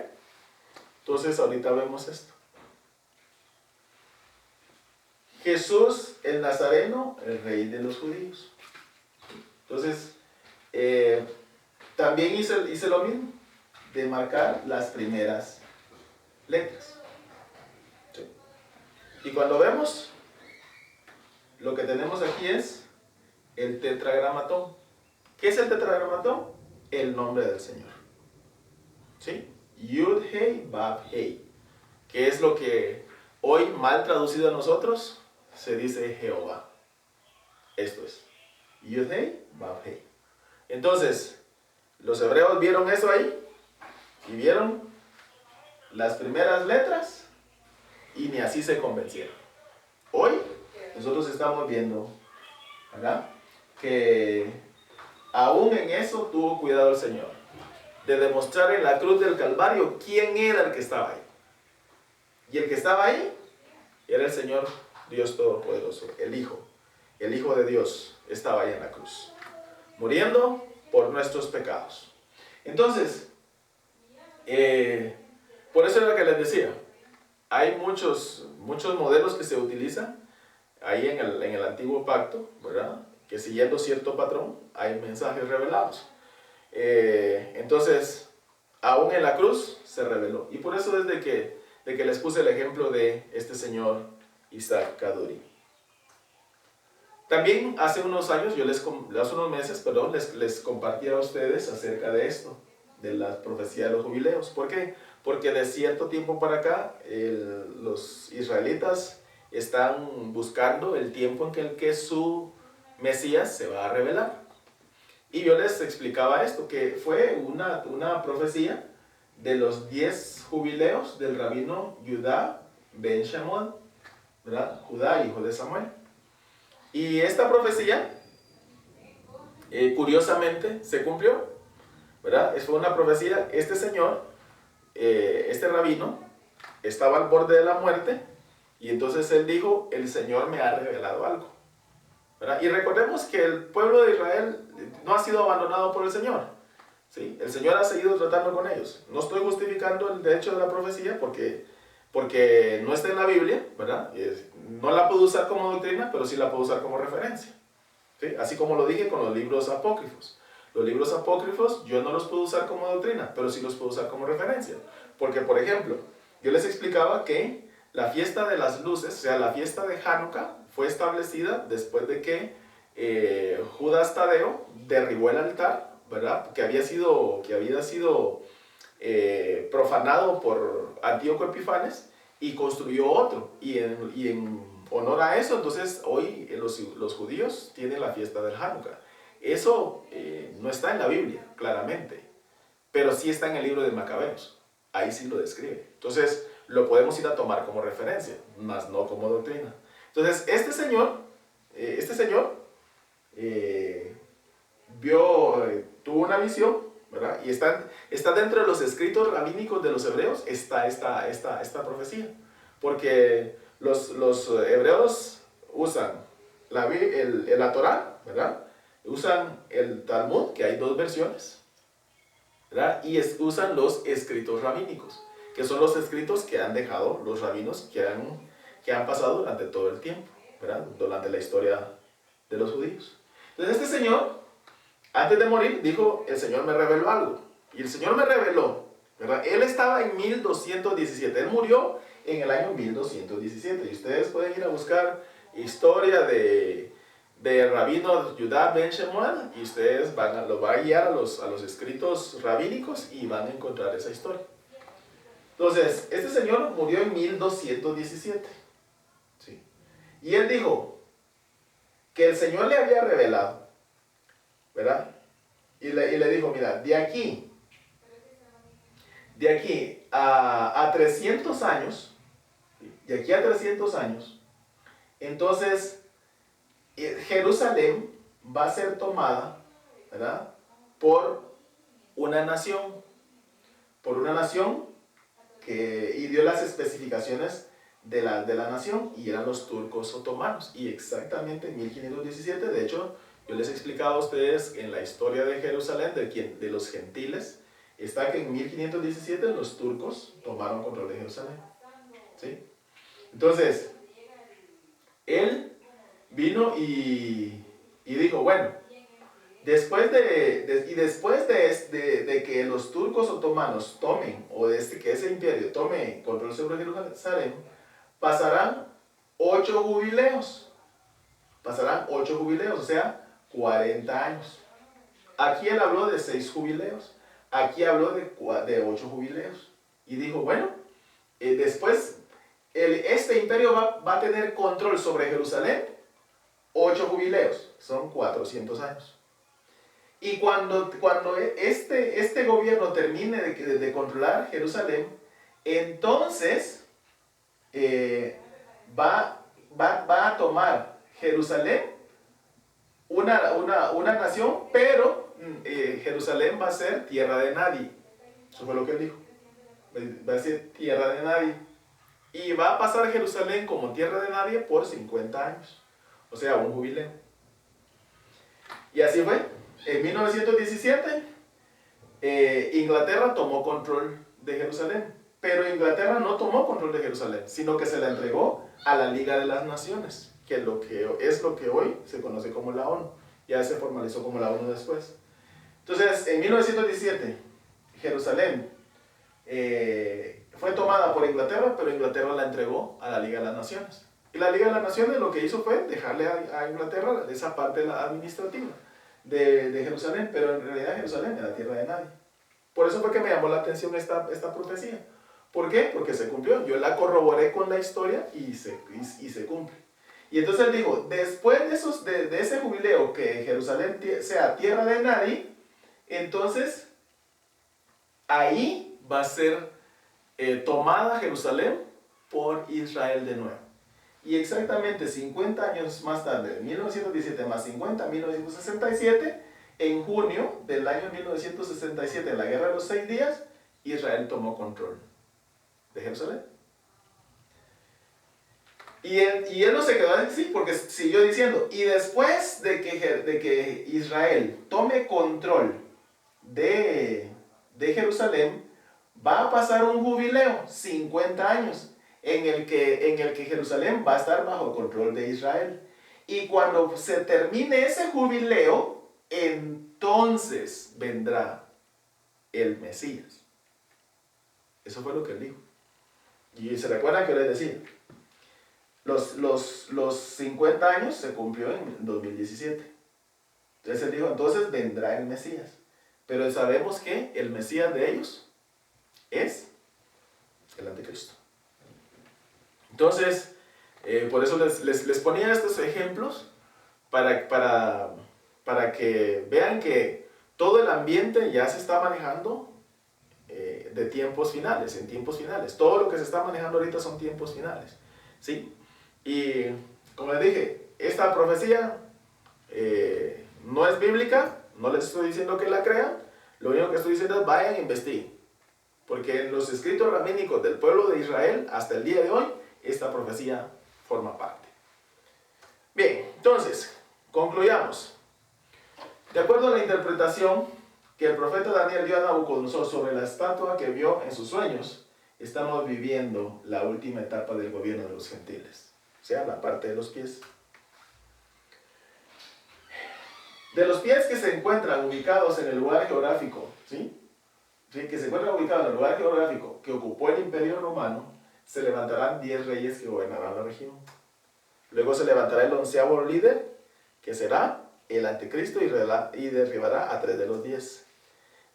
Entonces ahorita vemos esto. Jesús el Nazareno, el rey de los judíos. Entonces, también hice lo mismo, de marcar las primeras letras. ¿Sí? Y cuando vemos, lo que tenemos aquí es el tetragramatón. ¿Qué es el tetragramatón? El nombre del Señor. ¿Sí? Yud Hei Vav Hei. Que es lo que hoy, mal traducido a nosotros, se dice Jehová. Esto es Yud Hei Vav Hei. Entonces, los hebreos vieron eso ahí y vieron las primeras letras y ni así se convencieron. Hoy nosotros estamos viendo, ¿verdad?, que aún en eso tuvo cuidado el Señor de demostrar en la cruz del Calvario quién era el que estaba ahí. Y el que estaba ahí Era el Señor Dios Todopoderoso, el Hijo de Dios, estaba ahí en la cruz, muriendo por nuestros pecados. Entonces, por eso era que les decía, hay muchos modelos que se utilizan ahí en el antiguo pacto, ¿verdad? Que siguiendo cierto patrón hay mensajes revelados. Entonces, aún en la cruz se reveló. Y por eso es de que les puse el ejemplo de este señor Isaac Kaduri. También hace unos años, hace unos meses, perdón, les compartí a ustedes acerca de esto, de la profecía de los jubileos. ¿Por qué? Porque de cierto tiempo para acá, los israelitas están buscando el tiempo en que su Mesías se va a revelar. Y yo les explicaba esto, que fue una profecía de los 10 jubileos del rabino Judá ben Shammua, ¿verdad? Judá, hijo de Samuel. Y esta profecía, curiosamente, se cumplió, ¿verdad? Fue una profecía, este señor, este rabino, estaba al borde de la muerte, y entonces él dijo, el Señor me ha revelado algo, ¿verdad? Y recordemos que el pueblo de Israel no ha sido abandonado por el Señor, ¿sí? El Señor ha seguido tratando con ellos. No estoy justificando el hecho de la profecía porque no está en la Biblia, ¿verdad? No la puedo usar como doctrina, pero sí la puedo usar como referencia, ¿sí? Así como lo dije con los libros apócrifos. Los libros apócrifos yo no los puedo usar como doctrina, pero sí los puedo usar como referencia. Porque, por ejemplo, yo les explicaba que la fiesta de las luces, o sea, la fiesta de Hanukkah, fue establecida después de que Judas Tadeo derribó el altar, ¿verdad? Que había sido profanado por Antíoco Epifanes y construyó otro. Y en honor a eso, entonces hoy los judíos tienen la fiesta del Hanukkah. Eso no está en la Biblia, claramente, pero sí está en el libro de Macabeos. Ahí sí lo describe. Entonces lo podemos ir a tomar como referencia, más no como doctrina. Entonces este señor tuvo una visión, ¿verdad? Y está dentro de los escritos rabínicos de los hebreos, está esta profecía. Porque los hebreos usan la Torá, ¿verdad? Usan el Talmud, que hay 2 versiones, ¿verdad? Y usan los escritos rabínicos, que son los escritos que han dejado los rabinos que han pasado durante todo el tiempo, ¿verdad? Durante la historia de los judíos. Entonces este señor, antes de morir, dijo, el Señor me reveló algo. Y el Señor me reveló, ¿verdad? Él estaba en 1217, él murió en el año 1217. Y ustedes pueden ir a buscar historia de rabino Judá ben Shammua y ustedes lo van a guiar a los escritos rabínicos y van a encontrar esa historia. Entonces, este señor murió en 1217. ¿Sí? Y él dijo que el Señor le había revelado, ¿verdad? Y le dijo, mira, de aquí a 300 años, de aquí a 300 años, entonces Jerusalén va a ser tomada, ¿verdad? Por una nación y dio las especificaciones de la nación, y eran los turcos otomanos. Y exactamente en 1517, de hecho, yo les he explicado a ustedes en la historia de Jerusalén, de los gentiles, está que en 1517 los turcos tomaron control de Jerusalén, ¿sí? Entonces, él vino y dijo, bueno, después de que los turcos otomanos tomen, o desde que ese imperio tome control sobre Jerusalén, pasarán 8 jubileos. O sea, 40 años. Aquí él habló de 6 jubileos. Aquí habló de 8 jubileos. Y dijo, bueno, después este imperio va a tener control sobre Jerusalén 8 jubileos. Son 400 años. Y cuando este gobierno termine de controlar Jerusalén, entonces va a tomar Jerusalén una nación, pero Jerusalén va a ser tierra de nadie. Eso fue lo que él dijo. Va a ser tierra de nadie. y va a pasar Jerusalén como tierra de nadie por 50 años. O sea, un jubileo. Y así fue. En 1917, Inglaterra tomó control de Jerusalén. Pero Inglaterra no tomó control de Jerusalén, sino que se la entregó a la Liga de las Naciones, que es lo que hoy se conoce como la ONU. Ya se formalizó como la ONU después. Entonces, en 1917, Jerusalén fue tomada por Inglaterra, pero Inglaterra la entregó a la Liga de las Naciones. Y la Liga de las Naciones lo que hizo fue dejarle a Inglaterra esa parte administrativa de Jerusalén, pero en realidad Jerusalén era tierra de nadie. Por eso fue que me llamó la atención esta profecía. ¿Por qué? Porque se cumplió. Yo la corroboré con la historia y se cumple. Y entonces él dijo, después de ese jubileo, que Jerusalén sea tierra de nadie, entonces ahí va a ser tomada Jerusalén por Israel de nuevo. Y exactamente 50 años más tarde, 1917 más 50, 1967, en junio del año 1967, en la Guerra de los 6 días, Israel tomó control de Jerusalén. Y él no se quedó así, porque siguió diciendo, y después de que Israel tome control de Jerusalén, va a pasar un jubileo, 50 años, en el que Jerusalén va a estar bajo control de Israel. Y cuando se termine ese jubileo, entonces vendrá el Mesías. Eso fue lo que él dijo. Y se recuerdan que les decía, los 50 años se cumplió en 2017. Entonces él dijo, entonces vendrá el Mesías. Pero sabemos que el Mesías de ellos es el anticristo. Entonces, por eso les ponía estos ejemplos para que vean que todo el ambiente ya se está manejando de tiempos finales, en tiempos finales. Todo lo que se está manejando ahorita son tiempos finales, ¿sí? Y como les dije, esta profecía no es bíblica, no les estoy diciendo que la crean, lo único que estoy diciendo es vayan e investiguen. Porque en los escritos rabínicos del pueblo de Israel, hasta el día de hoy, esta profecía forma parte. Bien, entonces, concluyamos. De acuerdo a la interpretación que el profeta Daniel dio a Nabucodonosor sobre la estatua que vio en sus sueños, estamos viviendo la última etapa del gobierno de los gentiles, o sea, la parte de los pies. De los pies que se encuentran ubicados en el lugar geográfico, ¿sí? Que se encuentran ubicados en el lugar geográfico que ocupó el Imperio Romano, se levantarán 10 reyes que gobernarán la región. Luego se levantará el 11º líder, que será el anticristo, y derribará a 3 de los 10.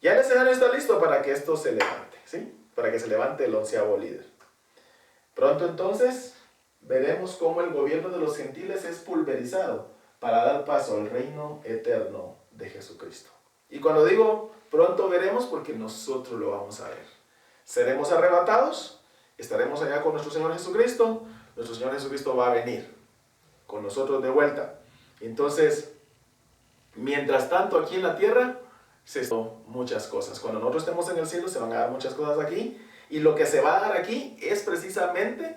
Ya el escenario está listo para que esto se levante, ¿sí? Para que se levante el 11º líder. Pronto entonces veremos cómo el gobierno de los gentiles es pulverizado para dar paso al reino eterno de Jesucristo. Y cuando digo pronto veremos, porque nosotros lo vamos a ver. Seremos arrebatados, estaremos allá con nuestro Señor Jesucristo. Nuestro Señor Jesucristo va a venir con nosotros de vuelta. Entonces, mientras tanto aquí en la tierra se dan muchas cosas. Cuando nosotros estemos en el cielo se van a dar muchas cosas aquí. Y lo que se va a dar aquí es precisamente,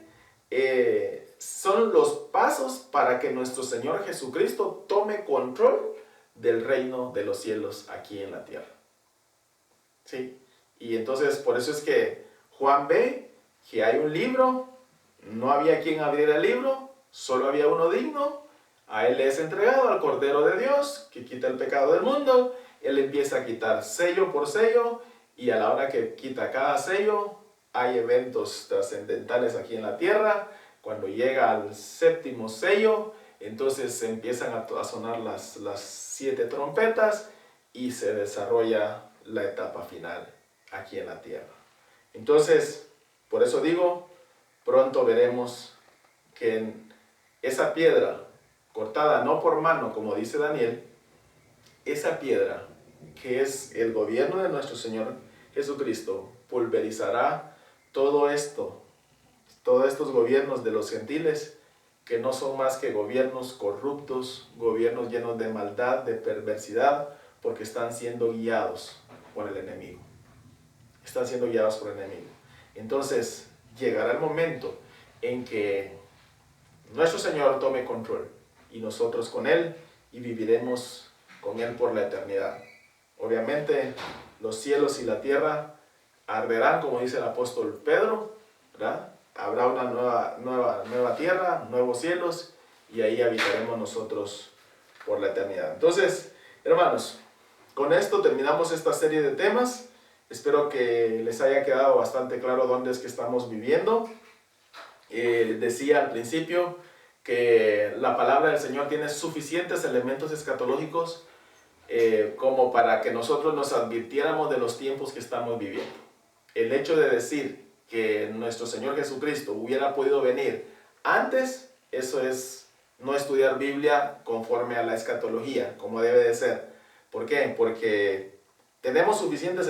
son los pasos para que nuestro Señor Jesucristo tome control del reino de los cielos aquí en la tierra. ¿Sí? Y entonces por eso es que Juan ve que hay un libro, no había quien abriera el libro, solo había uno digno, a él le es entregado, al Cordero de Dios, que quita el pecado del mundo. Él empieza a quitar sello por sello, y a la hora que quita cada sello, hay eventos trascendentales aquí en la tierra. Cuando llega al 7º sello, entonces se empiezan a sonar las 7 trompetas, y se desarrolla la etapa final aquí en la tierra. Entonces, por eso digo, pronto veremos que esa piedra cortada no por mano, como dice Daniel, esa piedra que es el gobierno de nuestro Señor Jesucristo, pulverizará todo esto, todos estos gobiernos de los gentiles, que no son más que gobiernos corruptos, gobiernos llenos de maldad, de perversidad, porque están siendo guiados por el enemigo. Están siendo guiados por el enemigo. Entonces, llegará el momento en que nuestro Señor tome control y nosotros con Él, y viviremos con Él por la eternidad. Obviamente los cielos y la tierra arderán, como dice el apóstol Pedro, ¿verdad? Habrá una nueva tierra, nuevos cielos, y ahí habitaremos nosotros por la eternidad. Entonces, hermanos, con esto terminamos esta serie de temas. Espero que les haya quedado bastante claro dónde es que estamos viviendo. Decía al principio que la palabra del Señor tiene suficientes elementos escatológicos como para que nosotros nos advirtiéramos de los tiempos que estamos viviendo. El hecho de decir que nuestro Señor Jesucristo hubiera podido venir antes, eso es no estudiar Biblia conforme a la escatología, como debe de ser. ¿Por qué? Porque tenemos suficientes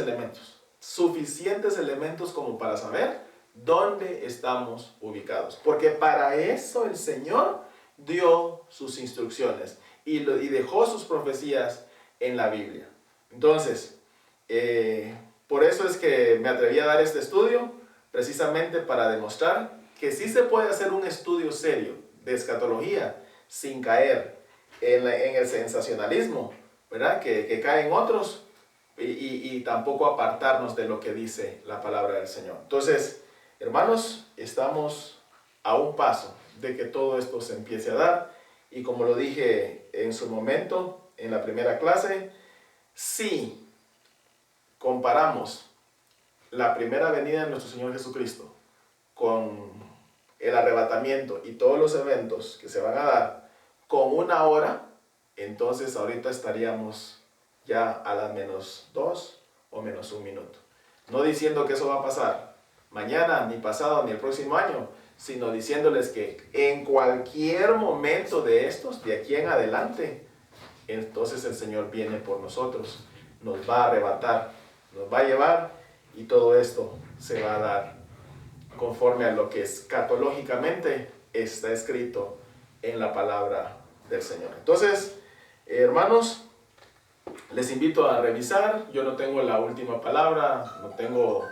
elementos como para saber dónde estamos ubicados. Porque para eso el Señor dio sus instrucciones y dejó sus profecías en la Biblia. Entonces, por eso es que me atreví a dar este estudio, precisamente para demostrar que sí se puede hacer un estudio serio de escatología sin caer en el sensacionalismo, ¿verdad? Que caen otros, y tampoco apartarnos de lo que dice la palabra del Señor. Entonces, hermanos, estamos a un paso de que todo esto se empiece a dar, y como lo dije en su momento, en la primera clase, si comparamos la primera venida de nuestro Señor Jesucristo con el arrebatamiento y todos los eventos que se van a dar con una hora, entonces ahorita estaríamos ya a las -2 o -1 minuto. No diciendo que eso va a pasar mañana, ni pasado, ni el próximo año, sino diciéndoles que en cualquier momento de estos, de aquí en adelante, entonces el Señor viene por nosotros, nos va a arrebatar, nos va a llevar, y todo esto se va a dar conforme a lo que escatológicamente está escrito en la palabra del Señor. Entonces, hermanos, les invito a revisar. Yo no tengo la última palabra, no tengo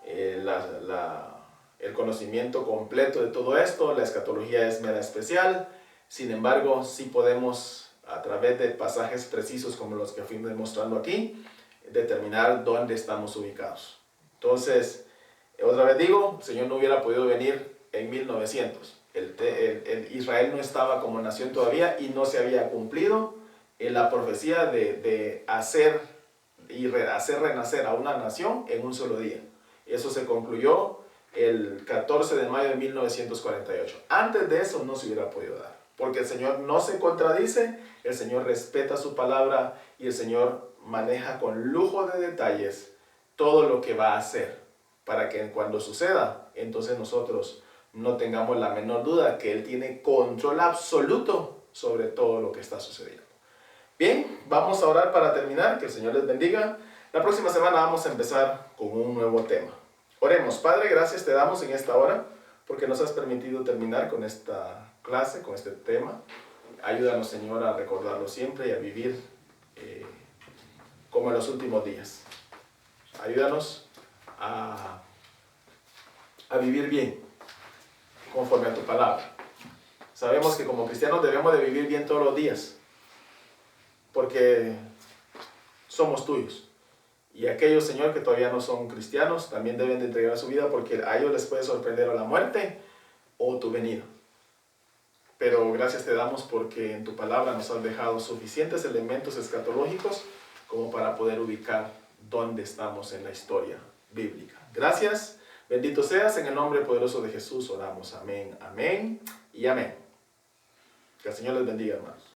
el conocimiento completo de todo esto. La escatología es mera especial. Sin embargo, sí podemos, a través de pasajes precisos como los que fui demostrando aquí, determinar dónde estamos ubicados. Entonces, otra vez digo, el Señor no hubiera podido venir en 1900. Israel no estaba como nación todavía y no se había cumplido la profecía de hacer renacer a una nación en un solo día. Eso se concluyó el 14 de mayo de 1948. Antes de eso no se hubiera podido dar, porque el Señor no se contradice, el Señor respeta su palabra y el Señor maneja con lujo de detalles todo lo que va a hacer, para que cuando suceda, entonces nosotros no tengamos la menor duda que Él tiene control absoluto sobre todo lo que está sucediendo. Bien, vamos a orar para terminar, que el Señor les bendiga. La próxima semana vamos a empezar con un nuevo tema. Oremos. Padre, gracias te damos en esta hora, porque nos has permitido terminar con esta clase, con este tema. Ayúdanos, Señor, a recordarlo siempre y a vivir como en los últimos días. Ayúdanos a vivir bien, conforme a tu palabra. Sabemos que como cristianos debemos de vivir bien todos los días, porque somos tuyos. Y aquellos, Señor, que todavía no son cristianos, también deben de entregar su vida, porque a ellos les puede sorprender o la muerte o tu venida. Pero gracias te damos porque en tu palabra nos has dejado suficientes elementos escatológicos como para poder ubicar dónde estamos en la historia bíblica. Gracias, bendito seas, en el nombre poderoso de Jesús oramos. Amén, amén y amén. Que el Señor les bendiga, hermanos.